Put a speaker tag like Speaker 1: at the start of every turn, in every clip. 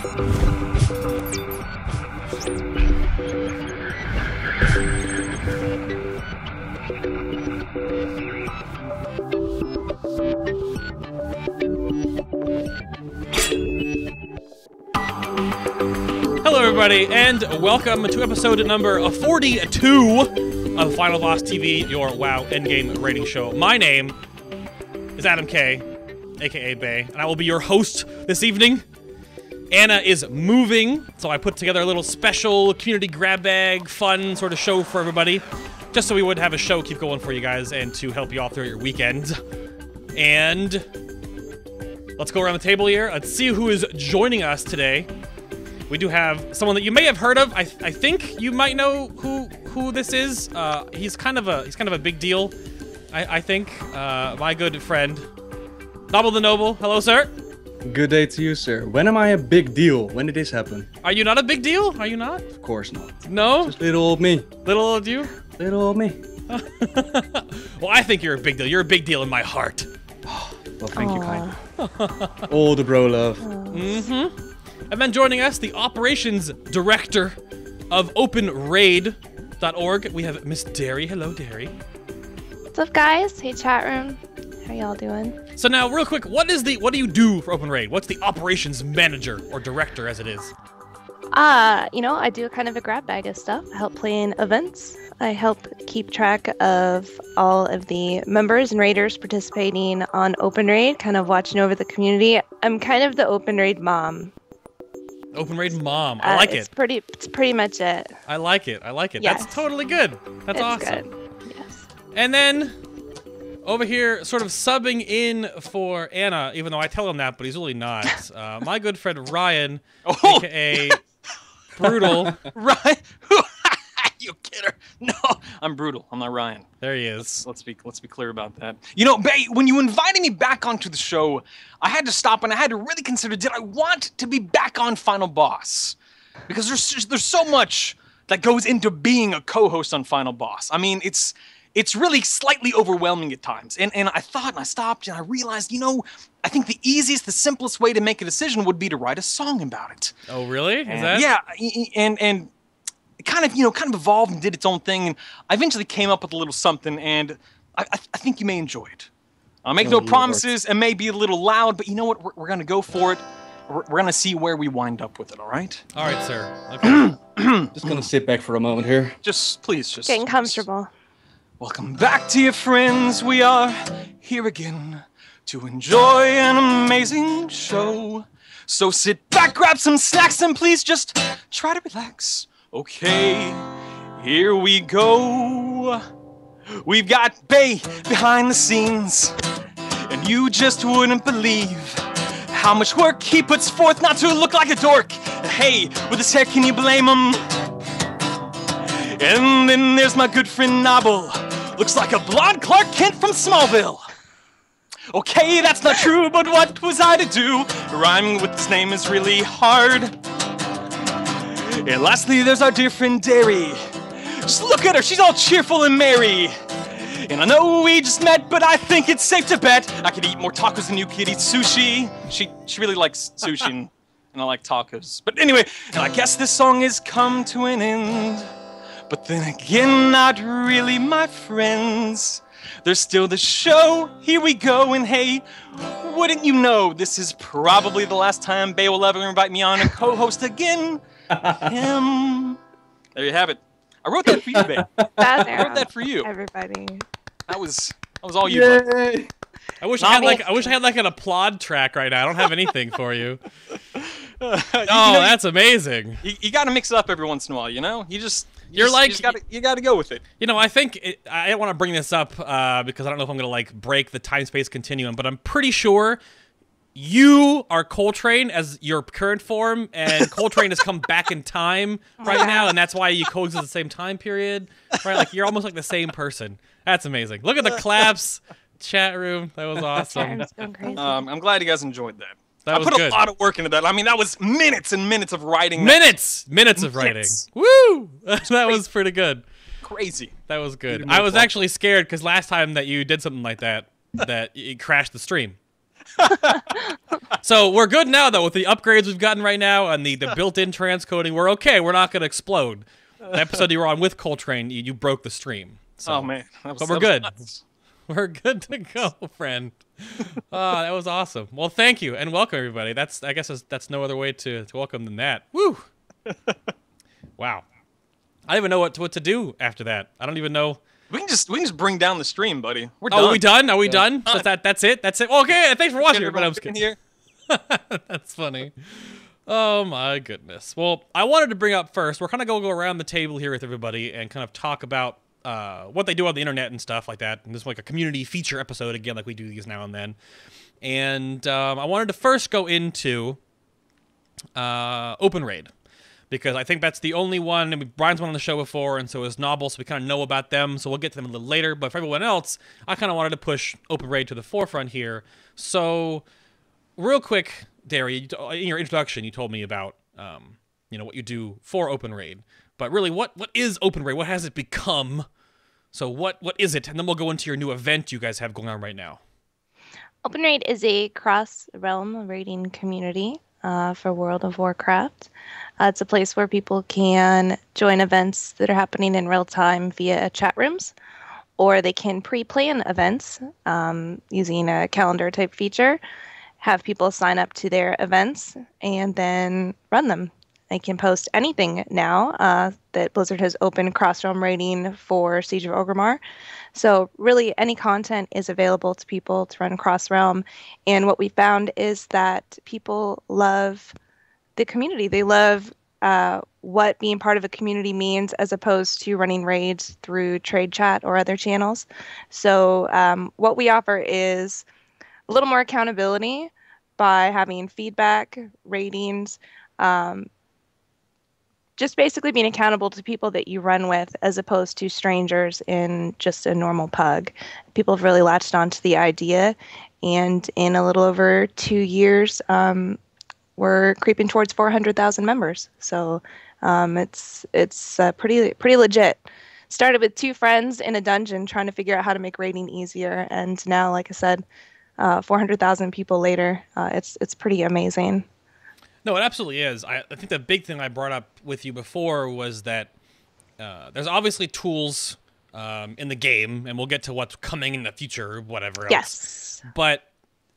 Speaker 1: Hello everybody, and welcome to episode number 42 of Final Boss TV, your WoW endgame rating show. My name is Adam K, aka Bay, and I will be your host this evening. Anna is moving, so I put together a little special community grab bag, fun sort of show for everybody, just so we would have a show keep going for you guys and to help you all through your weekend. And let's go around the table here. Let's see who is joining us today. We do have someone that you may have heard of. I think you might know who this is. He's kind of a big deal. I think my good friend Nobbel the Noble. Hello, sir.
Speaker 2: Good day to you, sir. When am I a big deal? When did this happen?
Speaker 1: Are you not a big deal? Are you not?
Speaker 2: Of course not.
Speaker 1: No?
Speaker 2: Just little old me.
Speaker 1: Little old you?
Speaker 2: Little old me.
Speaker 1: Well, I think you're a big deal. You're a big deal in my heart.
Speaker 2: Well, thank you, kind. All the bro love.
Speaker 1: Mm-hmm. And then joining us, the operations director of OpenRaid.org, we have Miss Darrie. Hello, Darrie.
Speaker 3: What's up, guys? Hey, chat room. How y'all doing?
Speaker 1: So now, real quick, what do you do for OpenRaid? What's the operations manager or director, as it is?
Speaker 3: You know, I do kind of a grab bag of stuff. I help plan events. I help keep track of all of the members and raiders participating on OpenRaid, kind of watching over the community. I'm kind of the OpenRaid mom.
Speaker 1: OpenRaid mom. I like it.
Speaker 3: It's pretty much it.
Speaker 1: I like it. I like it.
Speaker 3: Yes.
Speaker 1: That's totally good. That's awesome.
Speaker 3: Good. Yes.
Speaker 1: And then over here, sort of subbing in for Anna, even though I tell him that, but he's really not. My good friend Ryan, aka Brutall.
Speaker 4: Ryan? You kidder. No, I'm Brutall. I'm not Ryan.
Speaker 1: There he is.
Speaker 4: Let's be clear about that. You know, Bay, when you invited me back onto the show, I had to stop and I had to really consider, did I want to be back on Final Boss? Because there's so much that goes into being a co-host on Final Boss. I mean, it's really slightly overwhelming at times. And I thought, and I stopped, and I realized, you know, I think the easiest, the simplest way to make a decision would be to write a song about it.
Speaker 1: Oh, really? Is that?
Speaker 4: Yeah, and it kind of evolved and did its own thing, and I eventually came up with a little something, and I think you may enjoy it. I'll make no promises, it may be a little loud, but you know what? We're gonna go for it. We're gonna see where we wind up with it, all right?
Speaker 1: All right, sir. Okay.
Speaker 2: Just gonna sit back for a moment here.
Speaker 4: Please.
Speaker 3: Getting comfortable.
Speaker 4: Welcome back, dear friends. We are here again to enjoy an amazing show. So sit back, grab some snacks, and please just try to relax. Okay, here we go. We've got Bay behind the scenes, and you just wouldn't believe how much work he puts forth not to look like a dork. Hey, with his hair, can you blame him? And then there's my good friend Nobbel. Looks like a blonde Clark Kent from Smallville. Okay, that's not true, but what was I to do? Rhyming with this name is really hard. And lastly, there's our dear friend Darrie. Just look at her, she's all cheerful and merry. And I know we just met, but I think it's safe to bet I could eat more tacos than you could eat sushi. She really likes sushi, and I like tacos. But anyway, and I guess this song has come to an end. But then again, not really, my friends. There's still the show, here we go, and hey, wouldn't you know, this is probably the last time Bay will ever invite me on to co-host again. Him. There you have it. I wrote that for you, Bay. I wrote that for you.
Speaker 3: Everybody.
Speaker 4: That was all you.
Speaker 2: Yay!
Speaker 1: I wish I had like an applaud track right now. I don't have anything for you. That's amazing.
Speaker 4: You got to mix it up every once in a while, you know. You got to go with it.
Speaker 1: You know, I think I don't want to bring this up because I don't know if I'm gonna like break the time-space continuum, but I'm pretty sure you are Coltrane as your current form, and Coltrane has come back in time right now, and that's why you coexist at the same time period, right? Like you're almost like the same person. That's amazing. Look at the claps, chat room. That was awesome.
Speaker 4: I'm glad you guys enjoyed that.
Speaker 1: That was
Speaker 4: I put
Speaker 1: good.
Speaker 4: a lot of work into that. I mean, that was minutes and minutes of writing.
Speaker 1: Minutes of writing. Woo! That was pretty good.
Speaker 4: Crazy.
Speaker 1: That was good. I was actually scared because last time that you did something like that, that it crashed the stream. So we're good now, though, with the upgrades we've gotten right now and the built-in transcoding. We're okay. We're not going to explode. The episode you were on with Coltrane, you broke the stream. So.
Speaker 4: Oh man,
Speaker 1: But we're good. We're good to go, friend. Oh, that was awesome. Well, thank you and welcome everybody. I guess that's no other way to welcome than that. Woo! Wow. I don't even know what to do after that. I don't even know.
Speaker 4: We can just bring down the stream, buddy. We're done.
Speaker 1: Oh, are we done? Are we done? So that's it. That's it. Okay. Thanks for watching, everybody. I'm just kidding.
Speaker 4: Here.
Speaker 1: That's funny. Oh my goodness. Well, I wanted to bring up first. We're kind of going to go around the table here with everybody and kind of talk about what they do on the internet and stuff like that. And this is like a community feature episode again, like we do these now and then. And I wanted to first go into OpenRaid, because I think that's the only one. I mean, Brian's been on the show before, and so is Nobbel, so we kind of know about them. So we'll get to them a little later. But for everyone else, I kind of wanted to push OpenRaid to the forefront here. So, real quick, Darrie, in your introduction, you told me about what you do for OpenRaid. But really, what is OpenRaid? What has it become? So what is it? And then we'll go into your new event you guys have going on right now.
Speaker 3: OpenRaid is a cross-realm raiding community for World of Warcraft. It's a place where people can join events that are happening in real time via chat rooms, or they can pre-plan events using a calendar type feature, have people sign up to their events, and then run them. They can post anything now that Blizzard has opened cross-realm raiding for Siege of Orgrimmar. So really any content is available to people to run cross-realm. And what we found is that people love the community. They love what being part of a community means, as opposed to running raids through trade chat or other channels. So what we offer is a little more accountability by having feedback, ratings, just basically being accountable to people that you run with, as opposed to strangers in just a normal pug. People have really latched onto the idea, and in a little over 2 years, we're creeping towards 400,000 members. So it's pretty legit. Started with 2 friends in a dungeon trying to figure out how to make raiding easier, and now, like I said, 400,000 people later, it's pretty amazing.
Speaker 1: No, it absolutely is. I think the big thing I brought up with you before was that there's obviously tools in the game, and we'll get to what's coming in the future, or whatever else.
Speaker 3: Yes.
Speaker 1: But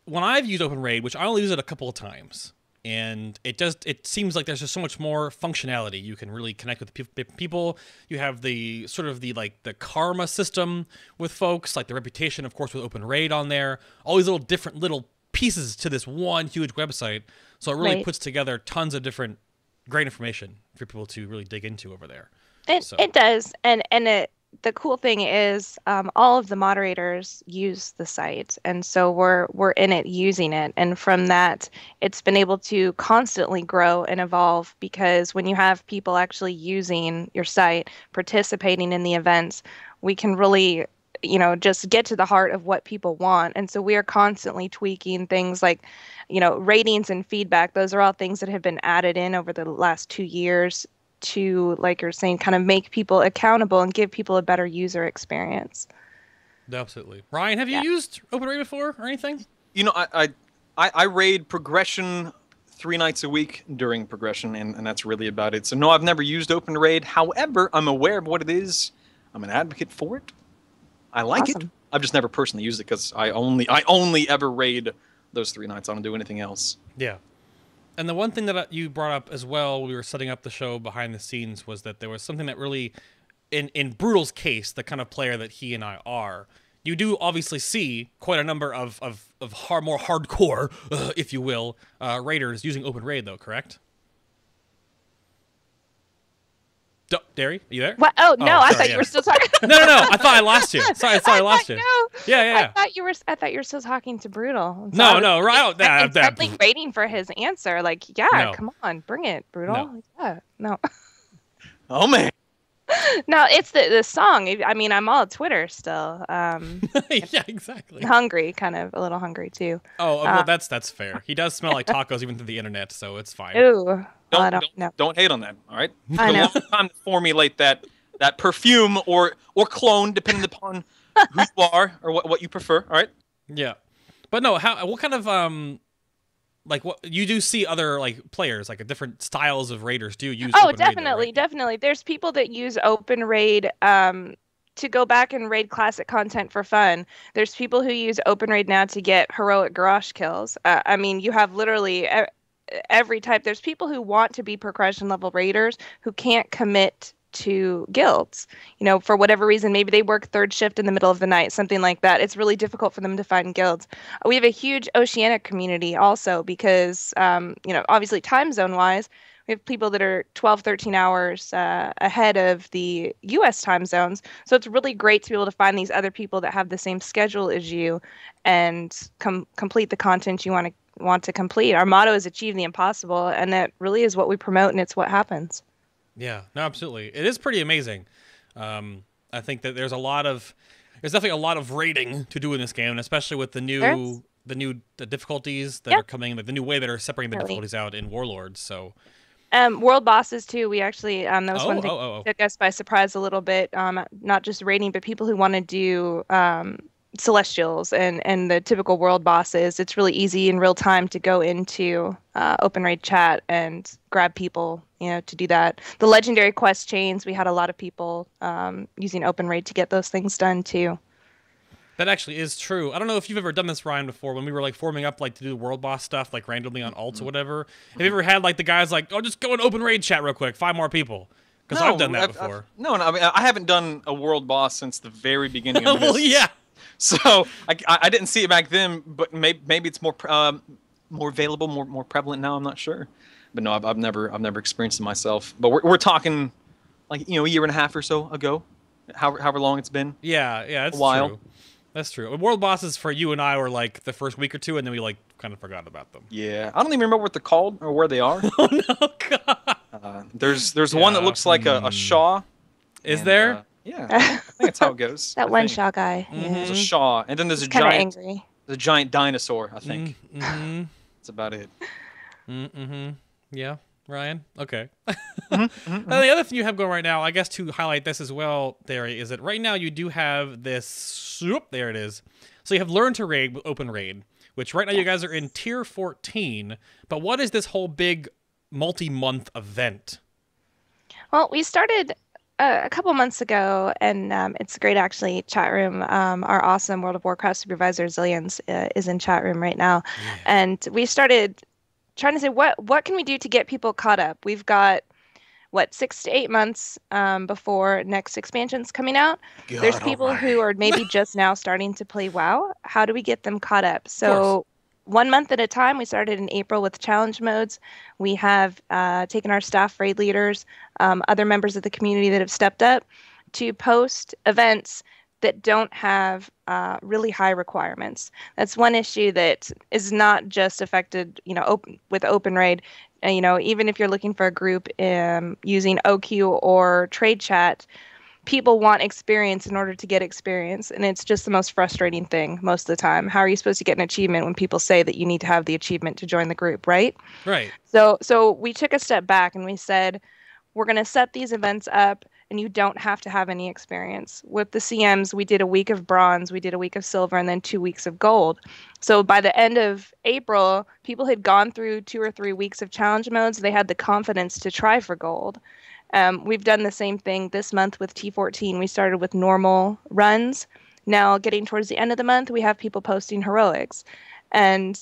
Speaker 1: when I've used OpenRaid, which I only use it a couple of times, and it seems like there's just so much more functionality. You can really connect with people. You have the sort of the karma system with folks, like the reputation, of course, with OpenRaid on there. All these different little pieces to this one huge website. So it really puts together tons of different great information for people to really dig into over there.
Speaker 3: It does, and the cool thing is all of the moderators use the site, and so we're in it using it, and from that it's been able to constantly grow and evolve, because when you have people actually using your site, participating in the events, we can really just get to the heart of what people want. And so we are constantly tweaking things like, ratings and feedback. Those are all things that have been added in over the last 2 years to, like you're saying, kind of make people accountable and give people a better user experience.
Speaker 1: Absolutely. Ryan, have you used OpenRaid before or anything?
Speaker 4: I raid progression 3 nights a week during progression, and that's really about it. So no, I've never used OpenRaid. However, I'm aware of what it is. I'm an advocate for it. I like it. I've just never personally used it, because I only ever raid those 3 nights. I don't do anything else.
Speaker 1: Yeah. And the one thing that you brought up as well when we were setting up the show behind the scenes was that there was something that really, in Brutall's case, the kind of player that he and I are, you do obviously see quite a number of more hardcore, if you will, raiders using OpenRaid, though, correct? Darrie, are you there?
Speaker 3: What? Oh no, I thought you were still talking.
Speaker 1: No. I thought I lost you. Sorry, I lost you.
Speaker 3: No.
Speaker 1: Yeah.
Speaker 3: I thought you were still talking to Brutall.
Speaker 1: So right.
Speaker 3: Intently waiting for his answer. Like, come on, bring it, Brutall. No.
Speaker 4: Oh man.
Speaker 3: No, it's the song. I mean, I'm all Twitter still.
Speaker 1: Yeah, exactly.
Speaker 3: Hungry, kind of a little hungry too.
Speaker 1: Oh, well, that's fair. He does smell like tacos even through the internet, so it's fine.
Speaker 3: Ooh.
Speaker 4: Don't hate on that, all right?
Speaker 3: I know.
Speaker 4: It's a long time to formulate that perfume or clone, depending upon who you are or what you prefer, all right?
Speaker 1: Yeah. But no, what kind of like what you do see other like players like different styles of raiders do use?
Speaker 3: Oh,
Speaker 1: OpenRaid,
Speaker 3: definitely,
Speaker 1: though, right?
Speaker 3: definitely. There's people that use OpenRaid to go back and raid classic content for fun. There's people who use OpenRaid now to get heroic garage kills. I mean, you have literally every type. There's people who want to be progression level raiders who can't commit to guilds, you know, for whatever reason. Maybe they work third shift in the middle of the night, something like that. It's really difficult for them to find guilds. We have a huge Oceanic community also because, you know, obviously time zone wise, we have people that are 12, 13 hours ahead of the US time zones. So it's really great to be able to find these other people that have the same schedule as you and complete the content you want to complete. Our motto is achieve the impossible, and that really is what we promote, and it's what happens.
Speaker 1: Yeah, no, absolutely. It is pretty amazing. I think that there's definitely a lot of raiding to do in this game, and especially with the the difficulties that are coming, like the new way that are separating the difficulties out in Warlords. So,
Speaker 3: world bosses too. We actually that was one thing that took us by surprise a little bit. Not just raiding, but people who want to do celestials and the typical world bosses. It's really easy in real time to go into OpenRaid chat and grab people, you know, to do that. The legendary quest chains, we had a lot of people using OpenRaid to get those things done too.
Speaker 1: That actually is true. I don't know if you've ever done this, Ryan, before, when we were like forming up like to do the world boss stuff like randomly on alts or whatever. Have you ever had like the guys like, oh, just go in OpenRaid chat real quick, 5 more people? Because I've done that before.
Speaker 4: No, I mean, I haven't done a world boss since the very beginning of
Speaker 1: well,
Speaker 4: this.
Speaker 1: yeah.
Speaker 4: So I didn't see it back then, but maybe it's more available, more prevalent now. I'm not sure, but no, I've never experienced it myself. But we're talking like, you know, a year and a half or so ago, however long it's been.
Speaker 1: Yeah, that's
Speaker 4: a while.
Speaker 1: True. That's true. World bosses for you and I were like the first week or two, and then we like kind of forgot about them.
Speaker 4: Yeah, I don't even remember what they're called or where they are.
Speaker 1: Oh no, God.
Speaker 4: There's one that looks like a Shaw.
Speaker 1: Is there?
Speaker 4: Yeah, I think that's how it goes.
Speaker 3: That one Shaw guy.
Speaker 4: There's a Shaw, and then there's a
Speaker 3: giant,
Speaker 4: angry. There's a giant dinosaur, I think. That's about it.
Speaker 1: Yeah, Ryan. Okay. The other thing you have going right now, I guess, to highlight this as well, Darrie, is that right now you do have this. There it is. So you have Learn to Raid with OpenRaid, which right now you guys are in tier 14. But what is this whole big multi-month event?
Speaker 3: Well, we started a couple months ago, and it's great actually. Chat room, our awesome World of Warcraft supervisor Zillions is in chat room right now, and we started trying to say what can we do to get people caught up. We've got 6 to 8 months before next expansion's coming out.
Speaker 4: God,
Speaker 3: there's people who are maybe just now starting to play WoW. How do we get them caught up? So 1 month at a time. We started in April with challenge modes. We have taken our staff raid leaders, other members of the community that have stepped up to post events that don't have really high requirements. That's one issue that is not just affected, you know, with OpenRaid. You know, even if you're looking for a group using OQ or trade chat, people want experience in order to get experience, and it's just the most frustrating thing most of the time. How are you supposed to get an achievement when people say that you need to have the achievement to join the group, right?
Speaker 1: Right.
Speaker 3: So we took a step back and we said, we're going to set these events up, and you don't have to have any experience. With the CMs, we did a week of bronze, we did a week of silver, and then 2 weeks of gold. So by the end of April, people had gone through 2 or 3 weeks of challenge modes. They had the confidence to try for gold. We've done the same thing this month with T14. We started with normal runs. Now, getting towards the end of the month, we have people posting heroics. And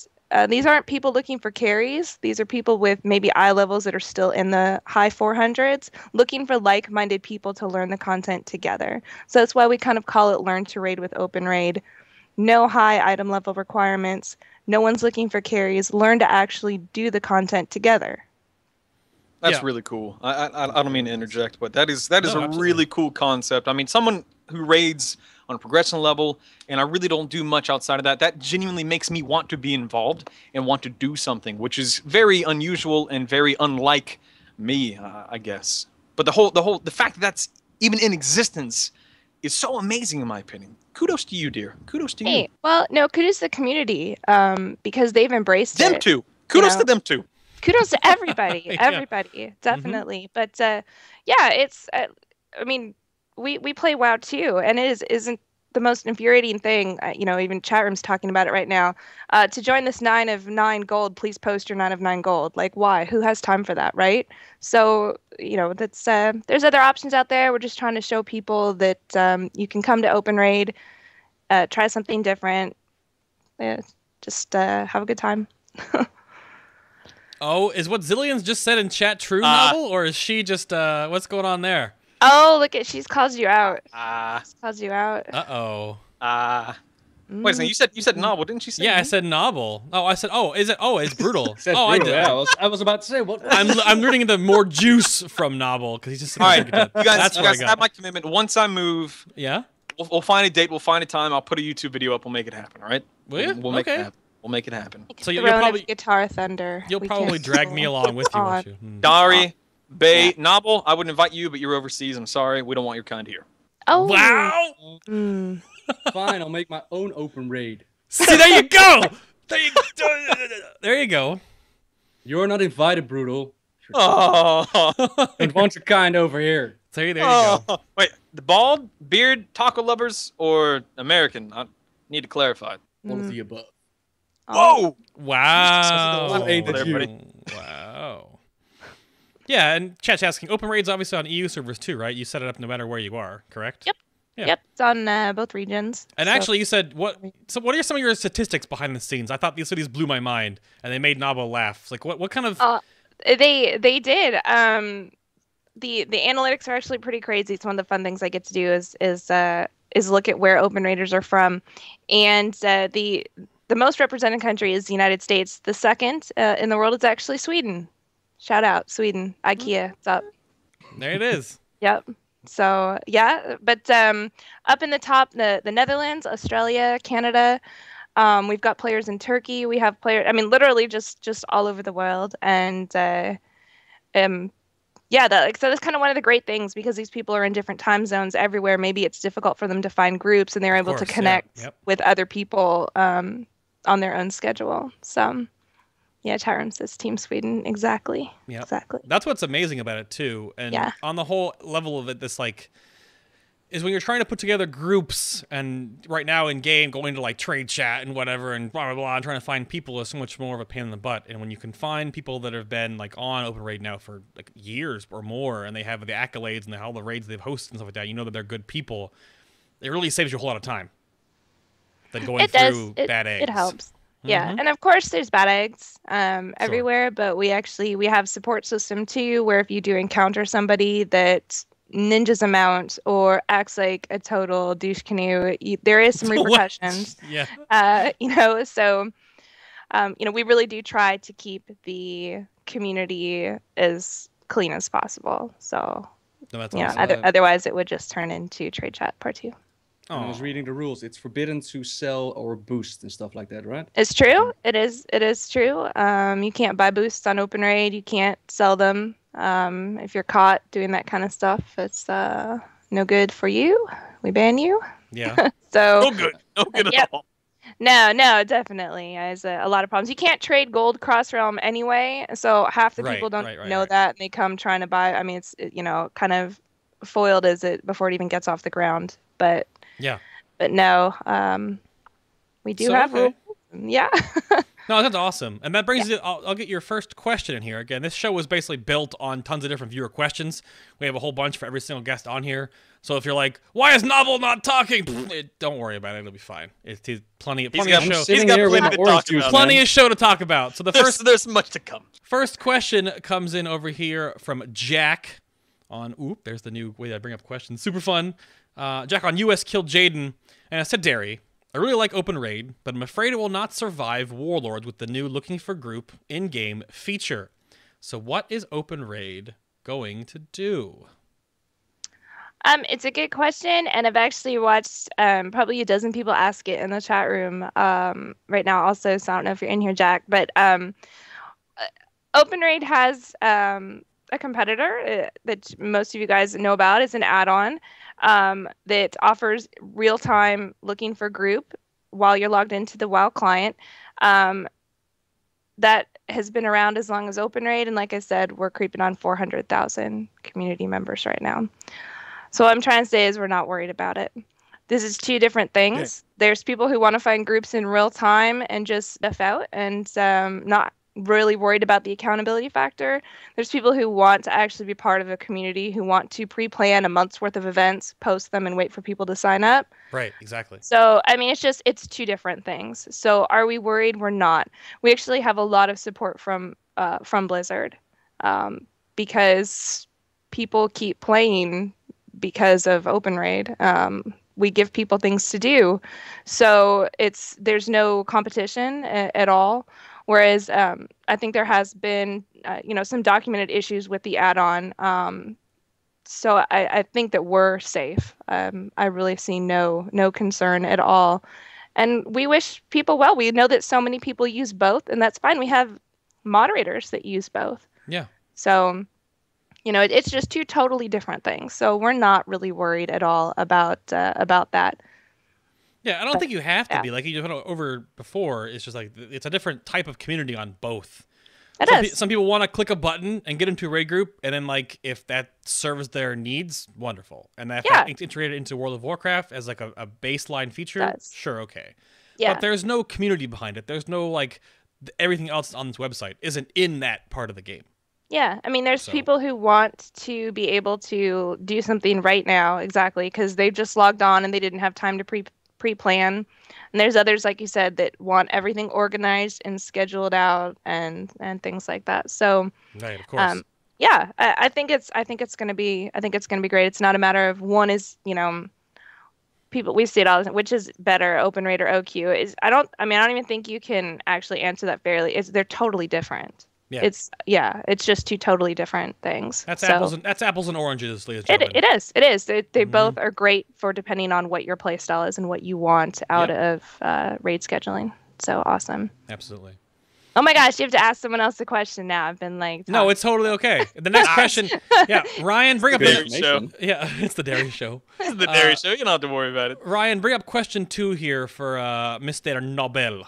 Speaker 3: these aren't people looking for carries. These are people with maybe eye levels that are still in the high 400s, looking for like-minded people to learn the content together. So that's why we kind of call it Learn to Raid with OpenRaid. No high item level requirements. No one's looking for carries. Learn to actually do the content together.
Speaker 4: That's really cool. I don't mean to interject, but that is a really cool concept. I mean, someone who raids on a progression level, and I really don't do much outside of that, that genuinely makes me want to be involved and want to do something, which is very unusual and very unlike me, I guess. But the fact that that's even in existence is so amazing, in my opinion. Kudos to you, dear. Kudos to you.
Speaker 3: Well, no, kudos to the community, because they've embraced
Speaker 4: them too. Kudos to them too.
Speaker 3: Kudos to everybody, everybody, definitely. But yeah, it's. I mean, we play WoW too, and it isn't the most infuriating thing, you know, even chat room's talking about it right now. To join this 9 of 9 gold, please post your 9 of 9 gold. Like, why? Who has time for that, right? So, you know, that's there's other options out there. We're just trying to show people that you can come to OpenRaid, try something different, just have a good time.
Speaker 1: Oh, is what Zillions just said in chat true, Nobbel, or is she just what's going on there?
Speaker 3: Oh, look at she's called you out. She's called you out.
Speaker 1: Uh-oh.
Speaker 4: Wait a second, you said Nobbel, didn't you say?
Speaker 1: Yeah, I said Nobbel. Oh, I said, oh, is it? Oh, it's Brutall.
Speaker 2: Oh,
Speaker 1: I did.
Speaker 2: Yeah, I was about to say what.
Speaker 1: I'm rooting into more juice from Nobbel because he's just.
Speaker 4: All right, you
Speaker 1: That's
Speaker 4: guys have my commitment. Once I move,
Speaker 1: yeah,
Speaker 4: we'll find a date. We'll find a time. I'll put a YouTube video up. We'll make it happen. All right?
Speaker 1: Will you?
Speaker 4: We'll make it happen. We'll make it happen.
Speaker 1: So you'll
Speaker 3: Throne of
Speaker 1: probably
Speaker 3: Guitar Thunder.
Speaker 1: You'll probably drag me along with you, won't you?
Speaker 4: Darrie, Bay, Nobbel, I would invite you, but you're overseas. I'm sorry. We don't want your kind here.
Speaker 3: Oh.
Speaker 1: Wow.
Speaker 2: Fine, I'll make my own OpenRaid.
Speaker 1: See, there you go. There you go.
Speaker 2: You're not invited, Brutall.
Speaker 4: Oh.
Speaker 2: And want your kind over here.
Speaker 1: There you go.
Speaker 4: Wait, the bald, beard, taco lovers, or American? I need to clarify.
Speaker 2: One of the above.
Speaker 4: Whoa!
Speaker 1: Wow.
Speaker 2: Ain't that you?
Speaker 1: Wow. Yeah, and chat's asking, OpenRaid's obviously on EU servers too, right? You set it up no matter where you are, correct?
Speaker 3: Yep.
Speaker 1: Yeah.
Speaker 3: Yep, it's on both regions.
Speaker 1: And actually, you said what? So, what are some of your statistics behind the scenes? I thought these cities blew my mind, and they made Nobbel laugh. Like, what kind of?
Speaker 3: They did. The analytics are actually pretty crazy. It's one of the fun things I get to do is look at where open raiders are from, and the most represented country is the United States. The second in the world is actually Sweden. Shout out Sweden, IKEA. What's up?
Speaker 1: There it is.
Speaker 3: Yep. So yeah, but up in the top, the Netherlands, Australia, Canada. We've got players in Turkey. We have players. I mean, literally just all over the world. And yeah, so that's kind of one of the great things because these people are in different time zones everywhere. Maybe it's difficult for them to find groups, and they're able to connect with other people on their own schedule. So. Yeah, Tyrone says Team Sweden. Exactly. Yeah. Exactly.
Speaker 1: That's what's amazing about it too. And on the whole level of it, this is when you're trying to put together groups and right now in game going to like trade chat and whatever and blah blah blah and trying to find people is so much more of a pain in the butt. And when you can find people that have been like on OpenRaid now for like years or more and they have the accolades and all the raids they've hosted and stuff like that, you know that they're good people. It really saves you a whole lot of time than going through bad eggs.
Speaker 3: It helps. Yeah, and of course there's bad eggs everywhere, but we have support system too, where if you do encounter somebody that ninjas a mount or acts like a total douche canoe, there is some repercussions.
Speaker 1: Yeah.
Speaker 3: So we really do try to keep the community as clean as possible. So
Speaker 1: that's awesome.
Speaker 3: Otherwise it would just turn into trade chat part 2.
Speaker 2: I was reading the rules. It's forbidden to sell or boost and stuff like that, right?
Speaker 3: It's true. It is true. You can't buy boosts on OpenRaid. You can't sell them. If you're caught doing that kind of stuff, it's no good for you. We ban you.
Speaker 1: Yeah.
Speaker 3: So
Speaker 4: no good at all.
Speaker 3: No, definitely. There's a lot of problems. You can't trade gold cross realm anyway. So half the people don't know that, and they come trying to buy. I mean, it's kind of foiled as it before it even gets off the ground, but.
Speaker 1: Yeah.
Speaker 3: But no, we do have rules. Yeah.
Speaker 1: No, that's awesome. And that brings it, I'll get your first question in here. Again, this show was basically built on tons of different viewer questions. We have a whole bunch for every single guest on here. So if you're like, why is Nobbel not talking? Don't worry about it. It'll be fine. It's plenty of show.
Speaker 2: He's got
Speaker 1: plenty of show to talk about. So
Speaker 4: there's much to come.
Speaker 1: First question comes in over here from Jack on, there's the new way I bring up questions. Super fun. Jack on US killed Jaden, and I said, Darrie, I really like OpenRaid, but I'm afraid it will not survive Warlords with the new looking for group in-game feature. So what is OpenRaid going to do?
Speaker 3: It's a good question, and I've actually watched probably a dozen people ask it in the chat room right now also, so I don't know if you're in here, Jack, but OpenRaid has a competitor that most of you guys know about. Is an add-on that offers real-time looking for group while you're logged into the WoW client. That has been around as long as OpenRaid, and like I said, we're creeping on 400,000 community members right now. So what I'm trying to say is we're not worried about it. This is two different things.
Speaker 4: Okay.
Speaker 3: There's people who want to find groups in real time and just stuff out and not really worried about the accountability factor. There's people who want to actually be part of a community, who want to pre-plan a month's worth of events, post them, and wait for people to sign up.
Speaker 1: Right, exactly.
Speaker 3: So, I mean, it's two different things. So are we worried? We're not. We actually have a lot of support from Blizzard, because people keep playing because of OpenRaid. We give people things to do. So there's no competition at all. Whereas I think there has been, some documented issues with the add-on. So I think that we're safe. I really see no concern at all. And we wish people well. We know that so many people use both, and that's fine. We have moderators that use both.
Speaker 1: Yeah.
Speaker 3: So, it's just two totally different things. So we're not really worried at all about that.
Speaker 1: Yeah, I don't think you have to
Speaker 3: yeah.
Speaker 1: be. Like you went over before, it's just like it's a different type of community on both. Some people want to click a button and get into a raid group, and then like if that serves their needs, wonderful. And if that's integrated into World of Warcraft as like a baseline feature, sure, okay.
Speaker 3: Yeah.
Speaker 1: But there's no community behind it. There's no like everything else on this website isn't in that part of the game.
Speaker 3: Yeah, I mean, there's people who want to be able to do something right now, exactly, because they've just logged on and they didn't have time to pre-plan. And there's others, like you said, that want everything organized and scheduled out and things like that. So,
Speaker 1: right, of course.
Speaker 3: Yeah, I think it's gonna be great. It's not a matter of one is people, we see it all the time, which is better, OpenRaid or OQ. I don't even think you can actually answer that fairly. They're totally different.
Speaker 1: Yeah.
Speaker 3: It's just two totally different things.
Speaker 1: That's apples and oranges, ladies and gentlemen.
Speaker 3: It is. They both are great for depending on what your play style is and what you want out of raid scheduling. So awesome.
Speaker 1: Absolutely.
Speaker 3: Oh my gosh, you have to ask someone else a question now. I've been like...
Speaker 1: No, it's totally okay. The next question... Yeah, Ryan, bring up the...
Speaker 4: Darrie show.
Speaker 1: Yeah, it's the Darrie show.
Speaker 4: This is the Darrie show. You don't have to worry about it.
Speaker 1: Ryan, bring up question 2 here for Mr. Nobbel.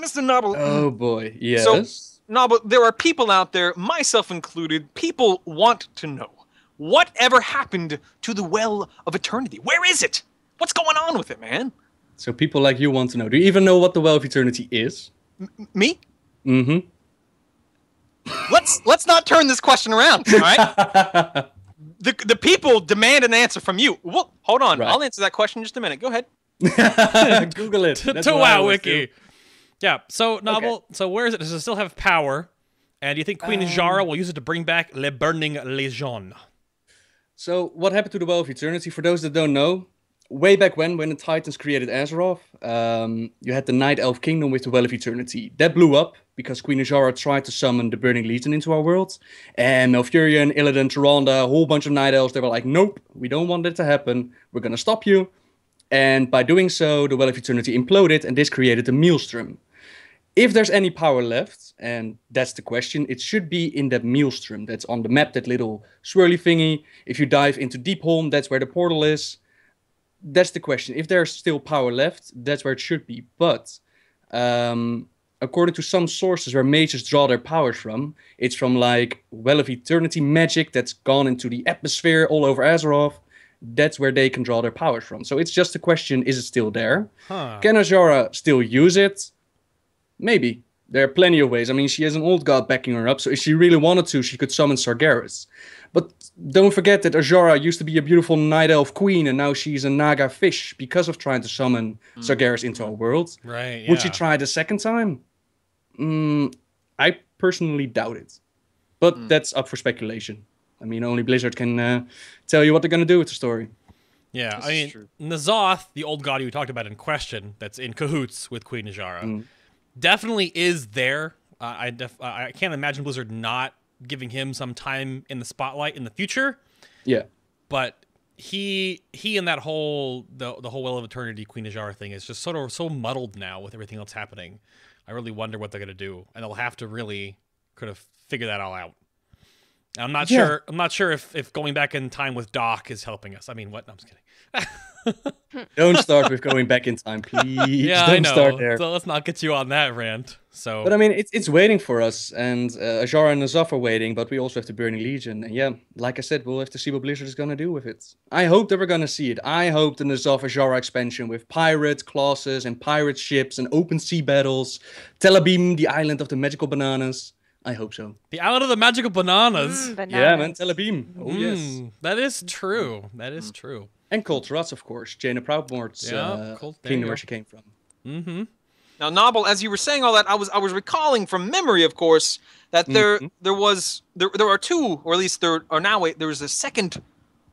Speaker 4: Mr. Nobbel.
Speaker 2: Oh boy, yes.
Speaker 4: So, Nobbel, there are people out there, myself included, people want to know, whatever happened to the Well of Eternity? Where is it? What's going on with it, man?
Speaker 2: So people like you want to know. Do you even know what the Well of Eternity is?
Speaker 4: Me?
Speaker 2: Mm-hmm.
Speaker 4: Let's not turn this question around, all right? The people demand an answer from you. Well, hold on.
Speaker 2: Right.
Speaker 4: I'll answer that question in just a minute. Go ahead.
Speaker 2: Google it. That's
Speaker 1: To
Speaker 2: what I
Speaker 1: WoW
Speaker 2: always
Speaker 1: Wiki.
Speaker 2: do.
Speaker 1: Yeah, so, Nobbel, so where is it? Does it still have power? And do you think Queen Jara will use it to bring back Le Burning Legion?
Speaker 2: So what happened to the Well of Eternity? For those that don't know, way back when the Titans created Azeroth, you had the Night Elf Kingdom with the Well of Eternity. That blew up because Queen Azara tried to summon the Burning Legion into our world. And Malfurion, Illidan, Tyrande, a whole bunch of Night Elves, they were like, nope, we don't want that to happen. We're going to stop you. And by doing so, the Well of Eternity imploded, and this created the Maelstrom. If there's any power left, and that's the question, it should be in that Maelstrom that's on the map, that little swirly thingy. If you dive into Deepholm, that's where the portal is. That's the question. If there's still power left, that's where it should be. But according to some sources where mages draw their powers from, it's from like Well of Eternity magic that's gone into the atmosphere all over Azeroth. That's where they can draw their powers from. So it's just a question, is it still there?
Speaker 1: Huh.
Speaker 2: Can Azara still use it? Maybe. There are plenty of ways. I mean, she has an old god backing her up, so if she really wanted to, she could summon Sargeras. But don't forget that Azara used to be a beautiful night elf queen, and now she's a naga fish because of trying to summon Sargeras into our world.
Speaker 1: Right, yeah.
Speaker 2: Would she try it a second time? I personally doubt it. But that's up for speculation. I mean, only Blizzard can tell you what they're going to do with the story.
Speaker 1: Yeah, I mean, N'Zoth, the old god you talked about in question, that's in cahoots with Queen Azara, definitely is there. I can't imagine Blizzard not giving him some time in the spotlight in the future.
Speaker 2: Yeah.
Speaker 1: But he and that whole the whole Well of Eternity Queen Azara thing is just sort of so muddled now with everything else happening. I really wonder what they're gonna do, and they'll have to really kind of figure that all out. I'm not sure. I'm not sure if going back in time with Doc is helping us. I mean, what? No, I'm just kidding.
Speaker 2: Don't start with going back in time, please.
Speaker 1: Yeah,
Speaker 2: Don't
Speaker 1: I know.
Speaker 2: start there.
Speaker 1: So let's not get you on that rant. So,
Speaker 2: But I mean, it's waiting for us, and Azara and Azaf are waiting, but we also have the Burning Legion. And yeah, like I said, we'll have to see what Blizzard is going to do with it. I hope that we're going to see it. I hope the Azaf Azara expansion with pirate classes and pirate ships and open sea battles, Tel Aviv, the island of the magical bananas. I hope so.
Speaker 1: the island of the magical bananas.
Speaker 3: Bananas.
Speaker 2: Yeah, man, Tel Aviv. Oh, yes.
Speaker 1: That is true. That is true.
Speaker 2: And Coltrats, of course. Jaina Proudmore's
Speaker 1: Yeah, Colt- there you
Speaker 2: kingdom
Speaker 1: go.
Speaker 2: where she came from.
Speaker 1: Mm-hmm.
Speaker 4: Now, Nobbel, as you were saying all that, I was recalling from memory, of course, that there are two, or at least there is a second